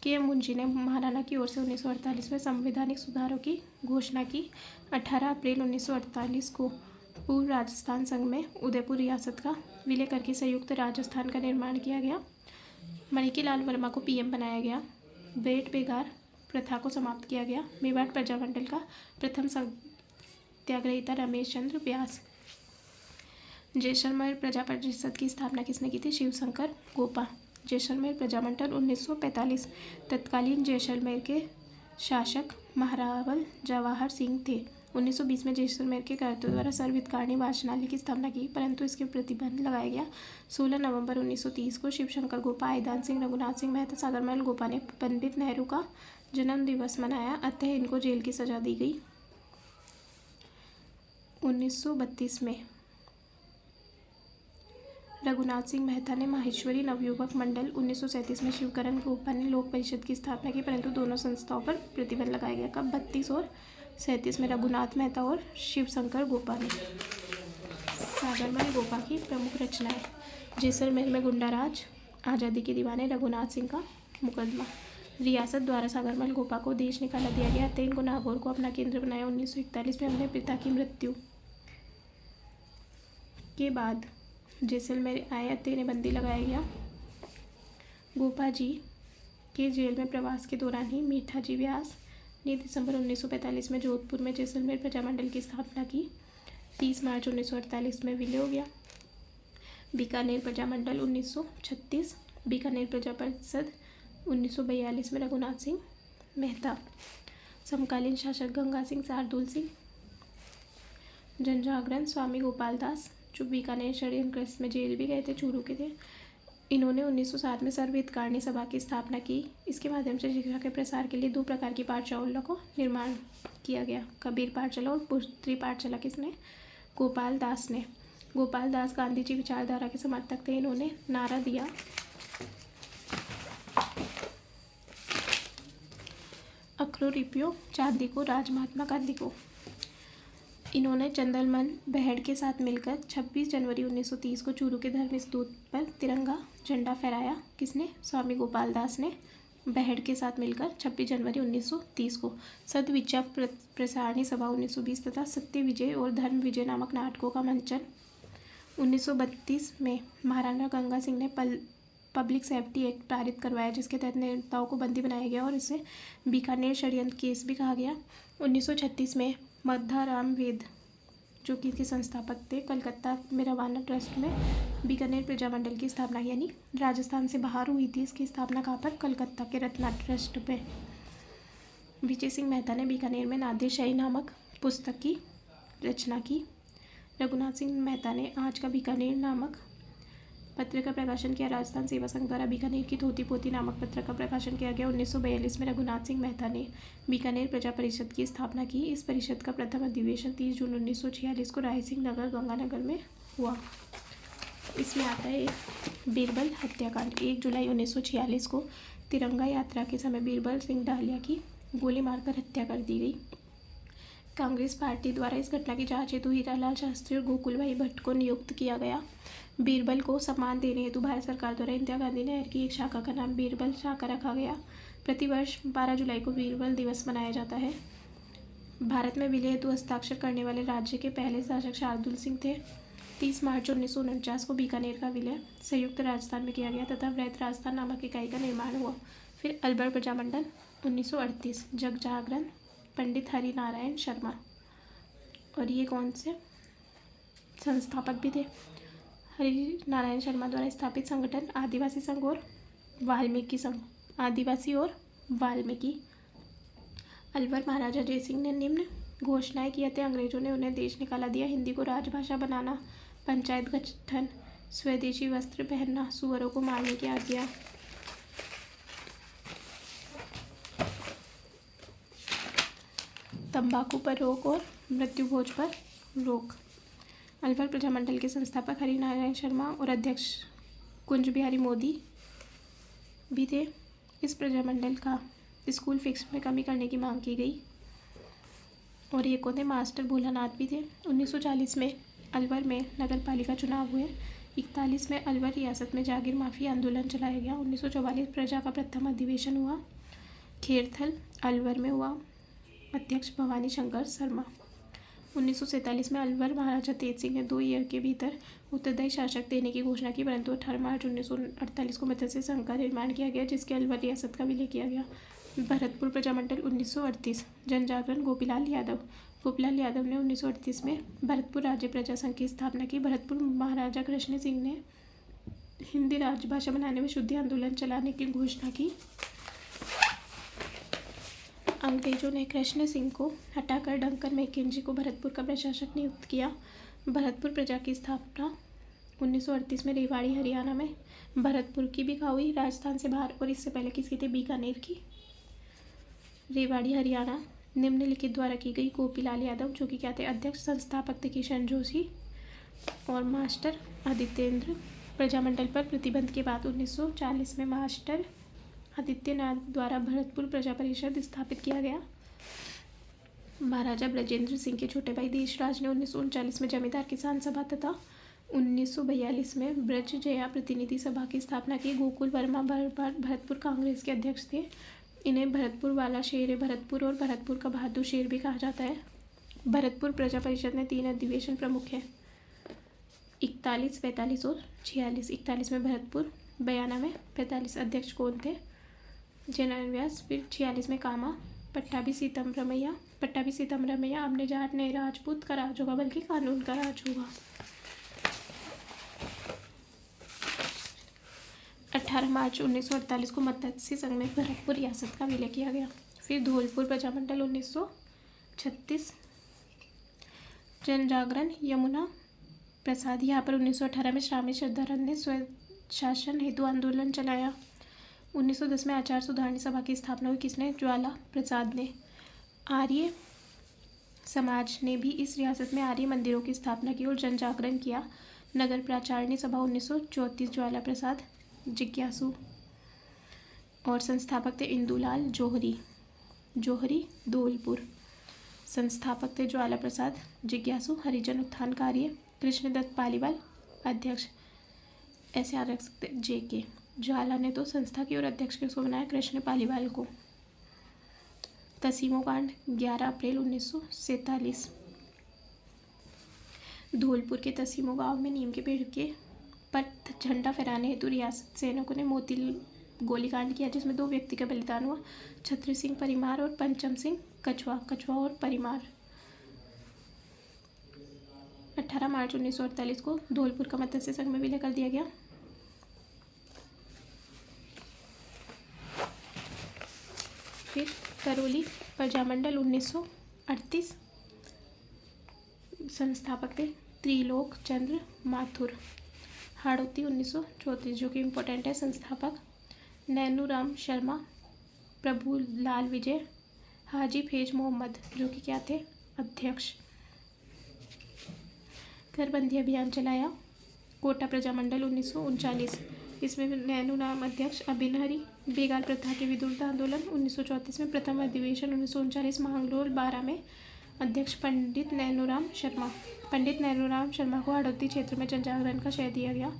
के.एम. मुंशी ने महाराणा की ओर से 1948 में संवैधानिक सुधारों की घोषणा की। 18 अप्रैल 1948 को पूर्व राजस्थान संघ में उदयपुर रियासत का विलय करके संयुक्त राजस्थान का निर्माण किया गया। माणिक्यलाल वर्मा को पीएम बनाया गया। बेट बेगार प्रथा को समाप्त किया गया। मेवाड़ प्रजामंडल का प्रथम सत्याग्रहिता रमेश चंद्र व्यास। जैसलमेर प्रजा परिषद की स्थापना किसने की थी? शिवशंकर गोपा। जैसलमेर प्रजामंडल 1945। तत्कालीन जैसलमेर के शासक महारावल जवाहर सिंह थे। 1920 में जैसलमेर के कर्तव्य द्वारा सर्वहितकारी वाचनालय की स्थापना की, परंतु इसके प्रतिबंध लगाया गया। 16 नवंबर 1930 को शिवशंकर गोपा, आईदान सिंह, रघुनाथ सिंह मेहता, सागरमल गोपा ने पंडित नेहरू का जन्म दिवस मनाया, अतः इनको जेल की सजा दी गई। 1932 में रघुनाथ सिंह मेहता ने माहेश्वरी नवयुवक मंडल। 1937 में शिवकरण गोपा ने लोक परिषद की स्थापना की, परंतु दोनों संस्थाओं पर प्रतिबंध लगाया गया। कब? 32 और 37 में रघुनाथ मेहता और शिवशंकर गोपा ने। सागरमल गोपा की प्रमुख रचनाएं। जैसलमेर में गुंडाराज, आज़ादी के दीवाने, रघुनाथ सिंह का मुकदमा। रियासत द्वारा सागरमल गोपा को देश निकाला दिया गया, अतः इनको नागौर को अपना केंद्र बनाया। 1941 में अपने पिता की मृत्यु के बाद जैसलमेर आए, अतः इन्हें बंदी लगाया गया। गोपा जी के जेल में प्रवास के दौरान ही मीठा जी व्यास ने दिसंबर 1945 में जोधपुर में जैसलमेर प्रजामंडल की स्थापना की। 30 मार्च 1948 में विलय हो गया। बीकानेर प्रजामंडल 1936। बीकानेर प्रजा परिषद 1942 में रघुनाथ सिंह मेहता। समकालीन शासक गंगा सिंह, शार्दुल सिंह। जनजागरण स्वामी गोपाल दास, जो बीकानेर षड्यंत्र में जेल भी गए थे, चूरू के थे। इन्होंने 1907 में सर्वहितकारी सभा की स्थापना की। इसके माध्यम से शिक्षा के प्रसार के लिए 2 प्रकार की पाठशालाओं को निर्माण किया गया, कबीर पाठशाला और पुत्री पाठशाला। किसने? गोपाल दास ने। गोपाल दास गांधी जी विचारधारा के समर्थक थे। इन्होंने नारा दिया, अखरो रिपियो चांदी को, राज महात्मा गांधी को। इन्होंने चंदलमन बहेड़ के साथ मिलकर 26 जनवरी 1930 को चूरू के धर्म स्तूप पर तिरंगा झंडा फहराया। किसने? स्वामी गोपाल दास ने बहेड़ के साथ मिलकर 26 जनवरी 1930 को। सदविचार प्रसारणी सभा 1920 तथा सत्य विजय और धर्म विजय नामक नाटकों का मंचन। 1932 में महाराणा गंगा सिंह ने पब्लिक सेफ्टी एक्ट पारित करवाया, जिसके तहत नेताओं को बंदी बनाया गया और इसे बीकानेर षड्यंत्र केस भी कहा गया। 1936 में मध्वाराम वेद, जो कि इसके संस्थापक थे, कलकत्ता में रवाना ट्रस्ट में बीकानेर प्रजामंडल की स्थापना, यानी राजस्थान से बाहर हुई थी। इसकी स्थापना कहाँ पर? कलकत्ता के रत्ना ट्रस्ट पे। विजय सिंह मेहता ने बीकानेर में नादिरशाही नामक पुस्तक की रचना की। रघुनाथ सिंह मेहता ने आज का बीकानेर नामक पत्र का प्रकाशन किया। राजस्थान सेवा संघ द्वारा बीकानेर की धोती पोती नामक पत्र का प्रकाशन किया गया। 1942 में रघुनाथ सिंह मेहता ने बीकानेर प्रजा परिषद की स्थापना की। इस परिषद का प्रथम अधिवेशन 30 जून 1946 को रायसिंह नगर, गंगानगर में हुआ। इसमें आता है बीरबल हत्याकांड। 1 जुलाई 1946 को तिरंगा यात्रा के समय बीरबल सिंह डालिया की गोली मारकर हत्या कर दी गई। कांग्रेस पार्टी द्वारा इस घटना की जांच हेतु हीरालाल शास्त्री और गोकुलभाई भट्ट को नियुक्त किया गया। बीरबल को सम्मान देने हेतु भारत सरकार द्वारा इंदिरा गांधी नहर की एक शाखा का नाम बीरबल शाखा रखा गया। प्रतिवर्ष 12 जुलाई को बीरबल दिवस मनाया जाता है। भारत में विलय हेतु हस्ताक्षर करने वाले राज्य के पहले शासक शार्दुल सिंह थे। 30 मार्च 1949 को बीकानेर का विलय संयुक्त राजस्थान में किया गया तथा वृहद राजस्थान नामक इकाई का निर्माण हुआ। फिर अलवर प्रजामंडल 1938। जग जागरण पंडित हरि नारायण शर्मा, और ये कौन से संस्थापक भी थे? हरि नारायण शर्मा द्वारा स्थापित संगठन आदिवासी संघ और वाल्मीकि संघ। आदिवासी और वाल्मीकि। अलवर महाराजा जयसिंह ने निम्न घोषणाएं की थे अंग्रेजों ने उन्हें देश निकाला दिया। हिंदी को राजभाषा बनाना, पंचायत गठन, स्वदेशी वस्त्र पहनना, सुअरों को मारने की आज्ञा। तंबाकू पर रोक और मृत्यु भोज पर रोक। अलवर प्रजामंडल के संस्थापक हरिनारायण शर्मा और अध्यक्ष कुंज बिहारी मोदी भी थे। इस प्रजामंडल का स्कूल फीस में कमी करने की मांग की गई। और ये कौन थे? मास्टर भोलानाथ भी थे। 1940 में अलवर में नगर पालिका चुनाव हुए। 41 में अलवर रियासत में जागीर माफी आंदोलन चलाया गया। 1944 प्रजा का प्रथम अधिवेशन हुआ, खेरथल अलवर में हुआ। अध्यक्ष भवानी शंकर शर्मा। 1947 में अलवर महाराजा तेज सिंह ने 2 ईयर के भीतर उत्तरदायी शासक देने की घोषणा की, परंतु 18 मार्च 1948 को मत्स्य संघ का निर्माण किया गया, जिसके अलवर रियासत का विलय किया गया। भरतपुर प्रजामंडल 1938। जन जागरण गोपीलाल यादव। गोपीलाल यादव ने 1938 में भरतपुर राज्य प्रजा संघ की स्थापना की। भरतपुर महाराजा कृष्ण सिंह ने हिंदी राजभाषा बनाने में शुद्धि आंदोलन चलाने की घोषणा की। अंग्रेजों ने कृष्ण सिंह को हटाकर डंकन मैकेंजी को भरतपुर का प्रशासक नियुक्त किया। भरतपुर प्रजा की स्थापना 1938 में रेवाड़ी हरियाणा में। भरतपुर की भी हुई राजस्थान से बाहर, और इससे पहले किसकी थी? बीकानेर की। रेवाड़ी हरियाणा निम्नलिखित द्वारा की गई। गोपीलाल यादव जो कि क्या थे? अध्यक्ष। संस्थापक थे किशन जोशी और मास्टर आदित्येंद्र। प्रजामंडल पर प्रतिबंध के बाद 1940 में मास्टर आदित्यनाथ द्वारा भरतपुर प्रजा परिषद स्थापित किया गया। महाराजा ब्रजेंद्र सिंह के छोटे भाई देशराज ने 1939 में जमींदार किसान सभा तथा 1942 में ब्रज जया प्रतिनिधि सभा की स्थापना की। गोकुल वर्मा भरतपुर कांग्रेस के अध्यक्ष थे। इन्हें भरतपुर वाला शेर भरतपुर और भरतपुर का बहादुर शेर भी कहा जाता है। भरतपुर प्रजा परिषद में 3 अधिवेशन प्रमुख हैं, 41, 45 और 46। 41 में भरतपुर, 92 में 45। अध्यक्ष कौन थे? जयनारायण व्यास। फिर 46 में कामा, पट्टाभी सीतमरमैया। अब ने जाट ने राजपूत का राज होगा, बल्कि कानून का राज होगा। 18 मार्च 1948 को मत्स्य संघ में भरतपुर रियासत का विलय किया गया। फिर धौलपुर प्रजामंडल 1936। जन जागरण यमुना प्रसाद। यहाँ पर 1918 में स्वामी श्रद्धानंद ने स्वशासन हेतु आंदोलन चलाया। 1910 में आचार सुधारणी सभा की स्थापना हुई। किसने? ज्वाला प्रसाद ने। आर्य समाज ने भी इस रियासत में आर्य मंदिरों की स्थापना की और जन जागरण किया। नगर प्राचारणी सभा 1934। ज्वाला प्रसाद जिज्ञासु। और संस्थापक थे इंदुलाल जोहरी धौलपुर। संस्थापक थे ज्वाला प्रसाद जिज्ञासु। हरिजन उत्थान कार्य कृष्णदत्त पालीवाल अध्यक्ष। ऐसे आ रख सकते JK। ज्वाला ने तो संस्था की और अध्यक्ष किसको बनाया? कृष्ण पालीवाल को। तसीमो कांड 11 अप्रैल 1947। धौलपुर के तसीमो गांव में नीम के पेड़ के पर झंडा फहराने हेतु रियासत सैनिकों ने मोती गोलीकांड किया, जिसमें 2 व्यक्ति का बलिदान हुआ, छत्री सिंह परिमार और पंचम सिंह कछवा और परिमार। 18 मार्च 1948 को धौलपुर का मत्स्य संघ में विलय कर दिया गया। फिर करौली प्रजामंडल 1938। संस्थापक थे त्रिलोक चंद्र माथुर। हाड़ौती 1934 जो कि इम्पोर्टेंट है। संस्थापक नैनूराम शर्मा, प्रभुलाल विजय, हाजी फैज मोहम्मद जो कि क्या थे? अध्यक्ष। घरबंदी अभियान चलाया। कोटा प्रजामंडल 1939। इसमें नैनूराम अध्यक्ष। अभिनहरी बेगाल प्रथा के विरुद्ध आंदोलन 1934 में। प्रथम अधिवेशन 1939 मांगलोर 12 में। अध्यक्ष पंडित नैनूराम शर्मा को हाड़ौती क्षेत्र में जनजागरण का श्रेय दिया गया।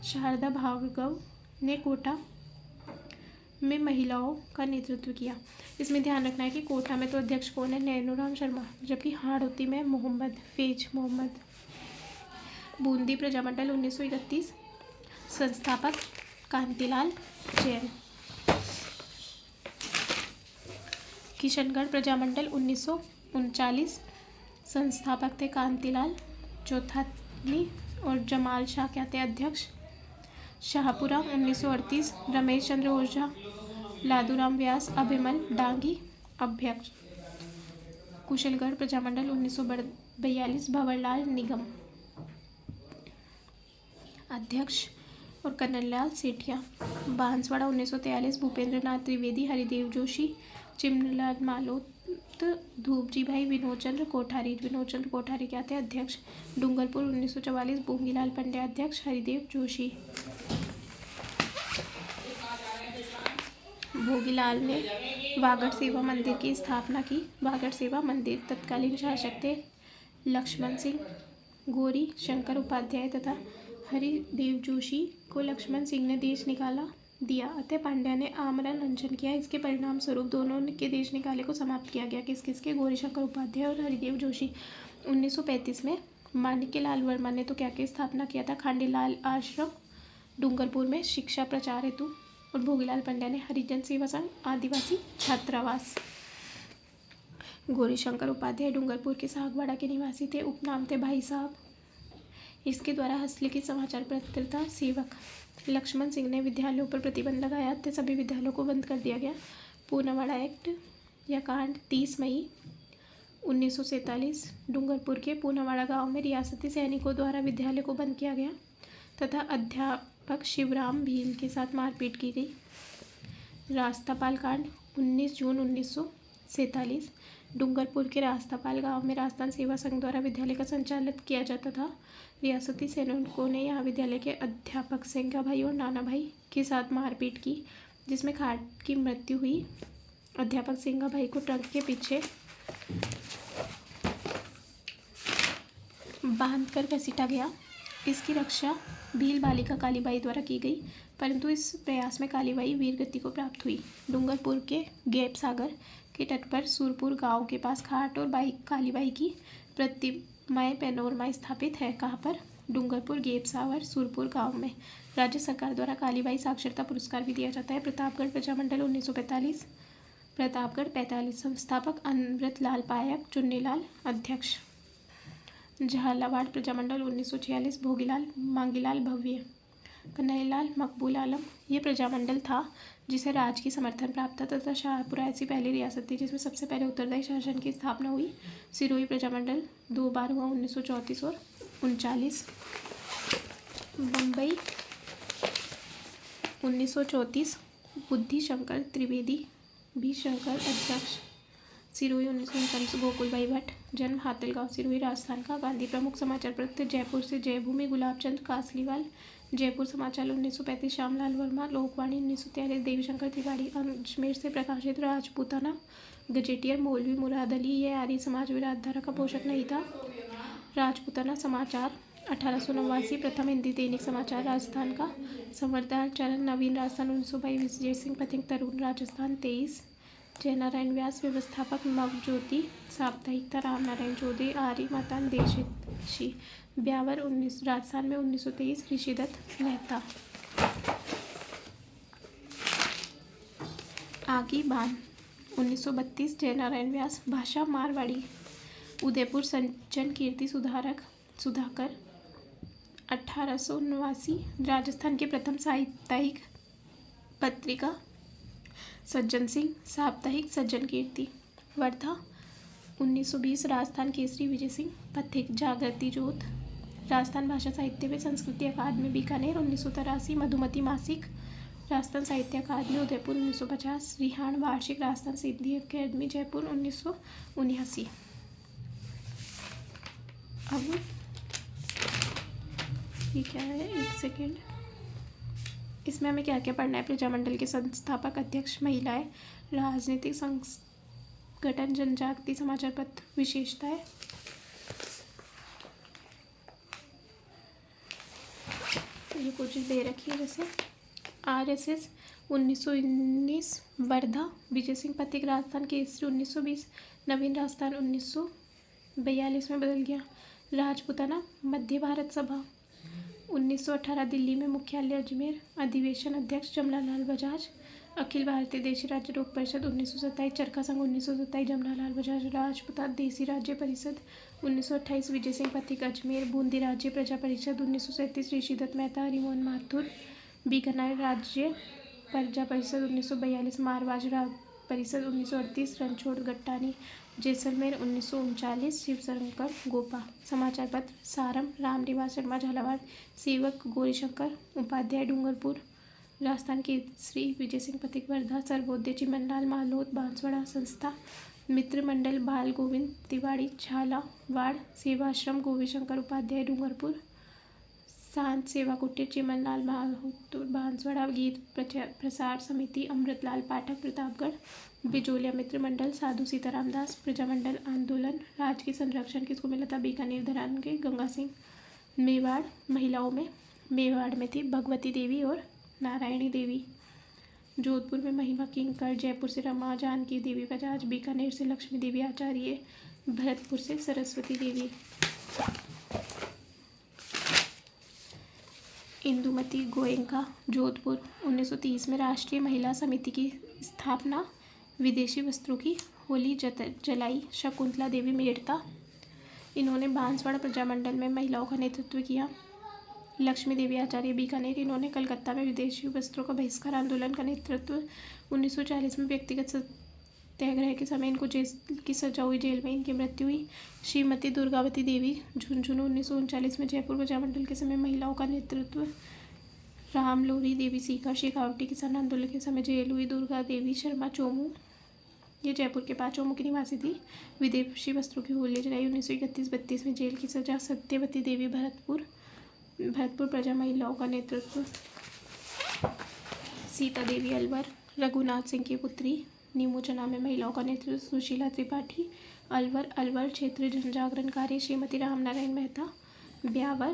शारदा भार्गव ने कोटा में महिलाओं का नेतृत्व किया। इसमें ध्यान रखना है कि कोटा में तो अध्यक्ष कौन है? नैनूराम शर्मा, जबकि हाड़ौती में फैज मोहम्मद। बूंदी प्रजामंडल 1931। संस्थापक कांतिलाल जैन। किशनगढ़ प्रजामंडल 1939। संस्थापक थे कांतिलाल चौथानी और जमाल शाह क्या थे? अध्यक्ष। शाहपुरा 1938। रमेश चंद्र ओझा, लादूराम व्यास, अभिमल डांगी अध्यक्ष। कुशलगढ़ प्रजामंडल 1942 भंवरलाल निगम अध्यक्ष और कन्हैयालाल सेठिया। बांसवाड़ा 1943 भूपेंद्र नाथ त्रिवेदी, हरिदेव जोशी, चिमनलाल मालोत, धूपजी भाई, विनोद चंद्र कोठारी क्या थे अध्यक्ष। डूंगरपुर 1944 भोगीलाल पंड्या अध्यक्ष, हरिदेव जोशी। भोगीलाल ने वागड़ सेवा मंदिर की स्थापना की। वागड़ सेवा मंदिर तत्कालीन शासक थे लक्ष्मण सिंह, गौरी शंकर उपाध्याय तथा हरिदेव जोशी को लक्ष्मण सिंह ने देश निकाला दिया, अतः पांड्या ने आमरण अनशन किया। इसके परिणाम स्वरूप दोनों के देश निकाले को समाप्त किया गया। किसके? गौरी शंकर उपाध्याय और हरिदेव जोशी। 1935 में माणिक्यलाल वर्मा ने तो क्या की स्थापना किया था? खांडीलाल आश्रम डूंगरपुर में शिक्षा प्रचार हेतु, और भोगीलाल पंड्या ने हरिजन सेवा संघ आदिवासी छात्रावास। गौरी शंकर उपाध्याय डूंगरपुर के सागवाड़ा के निवासी थे, उपनाम थे भाई साहब। इसके द्वारा हस्तलिखित समाचार पत्र था सेवक। लक्ष्मण सिंह ने विद्यालयों पर प्रतिबंध लगाया, तो सभी विद्यालयों को बंद कर दिया गया। पूनावाड़ा एक्ट या कांड 30 मई 1947 डूंगरपुर के पूनावाड़ा गांव में रियासती सैनिकों द्वारा विद्यालय को बंद किया गया तथा अध्यापक शिवराम भील के साथ मारपीट की गई। रास्तापाल कांड 19 जून 1947 डूंगरपुर के रास्तापाल गांव में राजस्थान सेवा संघ द्वारा विद्यालय का संचालन किया जाता था। रियासती सैनिकों ने यहाँ विद्यालय के अध्यापक सेंगा भाई और नाना भाई के साथ मारपीट की, जिसमें खाट की मृत्यु हुई। अध्यापक सेंगा भाई को ट्रक के पीछे बांधकर घसीटा गया। इसकी रक्षा भील बालिका कालीबाई द्वारा की गई, परंतु इस प्रयास में कालीबाई वीरगति को प्राप्त हुई। डूंगरपुर के गैप सागर के तट पर सूरपुर गांव के पास खाट और कालीबाई की प्रतिमाएं पैनोरमा स्थापित है। कहाँ पर? डूंगरपुर गैप सागर सूरपुर गांव में। राज्य सरकार द्वारा कालीबाई साक्षरता पुरस्कार भी दिया जाता है। प्रतापगढ़ प्रजामंडल 1945 प्रतापगढ़ 45 संस्थापक अमृतलाल पायक, चुन्नीलाल अध्यक्ष। झालावाड़ प्रजामंडल 1946 भोगीलाल मांगीलाल भव्य, कन्हैयालाल मकबूल आलम। ये प्रजामंडल था जिसे राज की समर्थन प्राप्त था तथा शाहपुरा ऐसी पहली रियासत थी जिसमें सबसे पहले उत्तरदायी शासन की स्थापना हुई। सिरोही प्रजामंडल 2 बार हुआ 1934 और 1939। बम्बई 1934 बुद्धि शंकर त्रिवेदी भी शंकर अध्यक्ष। सिरोही 1939 गोकुल भाई भट्ट, जन्म हातिलगांव सिरोही राजस्थान का। गांधी प्रमुख समाचार पत्र जयपुर से जयभूमि गुलाबचंद कासलीवाल, जयपुर समाचार 1935 श्यामलाल वर्मा, लोकवाणी 1943 देवीशंकर तिवारी, अजमेर से प्रकाशित राजपूताना गजेटियर मौलवी मुराद अली। यह आर्य समाज विचारधारा का पोषक नहीं था। राजपूताना समाचार 1889 प्रथम हिंदी दैनिक समाचार राजस्थान का। संवर्धन चरण नवीन राजस्थान 1922 विजय सिंह पथिक तरुण राजस्थान 23। जयनारायण व्यास व्यवस्थापक नवज्योति साप्ताहिकता, रामनारायण चौधरी आर्य मतान देशी ब्यावर 19 राजस्थान में 1923 ऋषिदत्त मेहता। आगी बान 1932 जयनारायण व्यास, भाषा मारवाड़ी। उदयपुर सज्जन कीर्ति सुधाकर 1879 राजस्थान के प्रथम साप्ताहिक पत्रिका सज्जन सिंह साप्ताहिक सज्जन कीर्ति। वर्धा 1920 राजस्थान केसरी विजय सिंह पथिक जागृति जोत। राजस्थान भाषा साहित्य में संस्कृति अकादमी बीकानेर 1983 मधुमती मासिक। राजस्थान साहित्य अकादमी उदयपुर 1950 रिहान वार्षिक। राजस्थान साहित्य अकादमी जयपुर 1979। अब ये क्या है, एक सेकेंड, इसमें हमें क्या क्या पढ़ना है? प्रजामंडल के संस्थापक अध्यक्ष, महिलाएं, राजनीतिक संगठन, जनजागृति समाचार पत्र, विशेषताएं। ये कुछ दे रखी है, जैसे आरएसएस 1919 वर्धा, विजय सिंह पथिक राजस्थान केसरी 1920, नवीन राजस्थान 1942 में बदल गया। राजपूताना मध्य भारत सभा 1918 दिल्ली में मुख्यालय अजमेर। अधिवेशन अध्यक्ष जमनालाल बजाज। अखिल भारतीय देशी राज्य लोक परिषद 1927 चरखा संघ 1927 जमनालाल बजाज। राजपूता देशी राज्य परिषद 1928 विजय सिंह पथिक अजमेर। बूंदी राज्य प्रजा परिषद 1937 ऋषिदत्त मेहता हरिमोहन माथुर। बीकानेर राज्य प्रजा परिषद 1942 मारवाड़ परिषद 1938, रणछोड़ गट्टानी जैसलमेर 1939, शिवशंकर गोपा। समाचार पत्र सारम, रामनिवास शर्मा झालावाड़, सेवक गौरीशंकर उपाध्याय डूंगरपुर, राजस्थान केसरी विजय सिंह पथिक वर्धा, सर्वोदय चिमनलाल मालोद बांसवाड़ा, संस्था मित्र मंडल बाल गोविंद तिवाड़ी झालावाड़, सेवाश्रम गौरीशंकर उपाध्याय डूंगरपुर, शांत सेवा कुटीर चिमनलाल मालोद बांसवाड़ा, गीत प्रसार समिति अमृतलाल पाठक प्रतापगढ़, बिजोलिया मित्र मंडल साधु सीताराम दास, प्रजामंडल आंदोलन राज्य के संरक्षण किसको मिला था, बीकानेर धरान के गंगा सिंह। मेवाड़ महिलाओं में मेवाड़ में थी भगवती देवी और नारायणी देवी। जोधपुर में महिमा किंकर, जयपुर से रमा जानकी देवी बजाज, बीकानेर से लक्ष्मी देवी आचार्य, भरतपुर से सरस्वती देवी। इंदुमती गोयनका, जोधपुर 1930 में राष्ट्रीय महिला समिति की स्थापना, विदेशी वस्त्रों की होली जलाई, शकुंतला देवी मेड़ता, इन्होंने बांसवाड़ा प्रजामंडल में महिलाओं का नेतृत्व किया। लक्ष्मी देवी आचार्य बीकानेर, इन्होंने कलकत्ता में विदेशी वस्त्रों का बहिष्कार आंदोलन का नेतृत्व। 1940 में व्यक्तिगत सत्याग्रह के समय इनको जेल की सजा हुई, जेल में इनकी मृत्यु हुई। श्रीमती दुर्गावती देवी झुंझुनू 1939 में जयपुर प्रजामंडल के समय महिलाओं का नेतृत्व। रामलोरी देवी सीकर, शेखावटी किसान आंदोलन के समय जेल हुई। दुर्गा देवी शर्मा चोमू, ये जयपुर के पास चोमू की निवासी थी, विदेशी वस्त्रों की होली जलाई, 1931-32 में जेल की सजा। सत्यवती देवी भरतपुर प्रजा महिलाओं का नेतृत्व। सीता देवी अलवर, रघुनाथ सिंह की पुत्री, नीमूचना में महिलाओं का नेतृत्व। सुशीला त्रिपाठी अलवर क्षेत्र जनजागरणकारी। श्रीमती रामनारायण मेहता ब्यावर,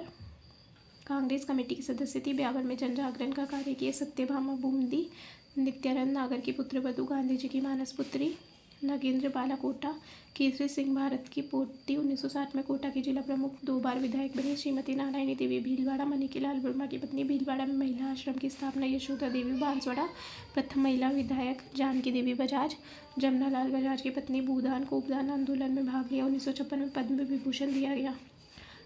कांग्रेस कमेटी की सदस्य थी, ब्यावर में जनजागरण का कार्य किया। सत्यभामा बूंदी नित्यानंद नागर की पुत्रवधू, गांधी जी की मानस पुत्री। नागेंद्र बाला कोटा, केसरी सिंह भारत की पोती, 1960 में कोटा की जिला प्रमुख, 2 बार विधायक बनी। श्रीमती नारायणी देवी भीलवाड़ा, मणिकीलाल वर्मा की पत्नी, भीलवाड़ा में महिला आश्रम की स्थापना। यशोदा देवी बांसवाड़ा, प्रथम महिला विधायक। जानकी देवी बजाज, जमनालाल बजाज की पत्नी, भूदान को उपदान आंदोलन में भाग लिया, 1956 में पद्म विभूषण दिया गया।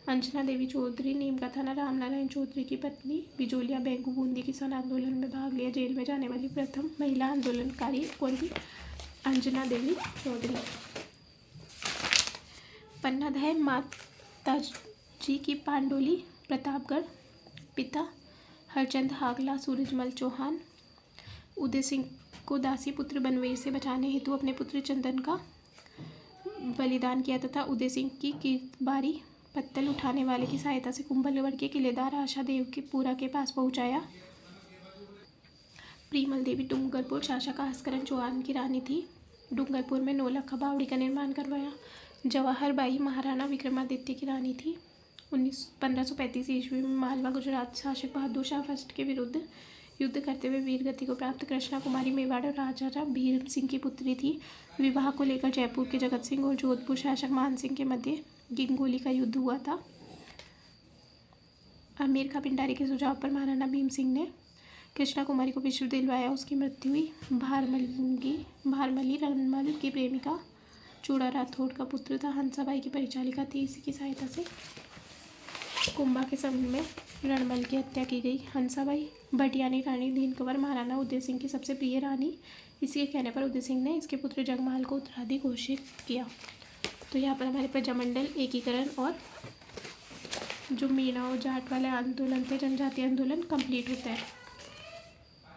अंजना देवी चौधरी, नीम का थाना, रामनारायण चौधरी की पत्नी, बिजोलिया बेंगू बूंदी किसान आंदोलन में भाग लिया। जेल में जाने वाली प्रथम महिला आंदोलनकारी कौन थी, अंजना देवी चौधरी। पन्नादह माता जी की पांडोली, प्रतापगढ़। पिता हरचंद हागला, सूरजमल चौहान। उदय सिंह को दासी पुत्र बनवीर से बचाने हेतु अपने पुत्र चंदन का बलिदान किया तथा उदय सिंह की कीर्तबारी पत्तल उठाने वाले की सहायता से कुंभलगढ़ के किलेदार आशा देव के पूरा के पास पहुंचाया। प्रीमल देवी डूंगरपुर, शासक आस्करण चौहान की रानी थी, डूंगरपुर में नौलखा बावड़ी का निर्माण करवाया। जवाहर बाई महाराणा विक्रमादित्य की रानी थी। 1535 ईस्वी में मालवा गुजरात शासक बहादुर शाह फर्स्ट के विरुद्ध युद्ध करते हुए वीरगति को प्राप्त कृष्णा कुमारी मेवाड़ और राजा भीम सिंह की पुत्री थी। विवाह को लेकर जयपुर के जगत सिंह और जोधपुर शासक मान सिंह के मध्य गिंगोली का युद्ध हुआ था। अमीर खां पिंडारी के सुझाव पर महाराणा भीम सिंह ने कृष्णा कुमारी को विश्व दिलवाया, उसकी मृत्यु हुई। भारमली रणमल की प्रेमिका, चूड़ा राठौड़ का पुत्र था, हंसाबाई की परिचालिका थी। इसी की सहायता से कुंभा के समय में रणमल की हत्या की गई। हंसाबाई भटियानी रानी दीनकंवर महाराणा उदय सिंह की सबसे प्रिय रानी, इसी के कहने पर उदय सिंह ने इसके पुत्र जगमाल को उत्तराधिकारी घोषित किया। तो यहाँ पर हमारे प्रजामंडल एकीकरण और जो मीणा और जाट वाले आंदोलन थे, जनजातीय आंदोलन, कंप्लीट होता है।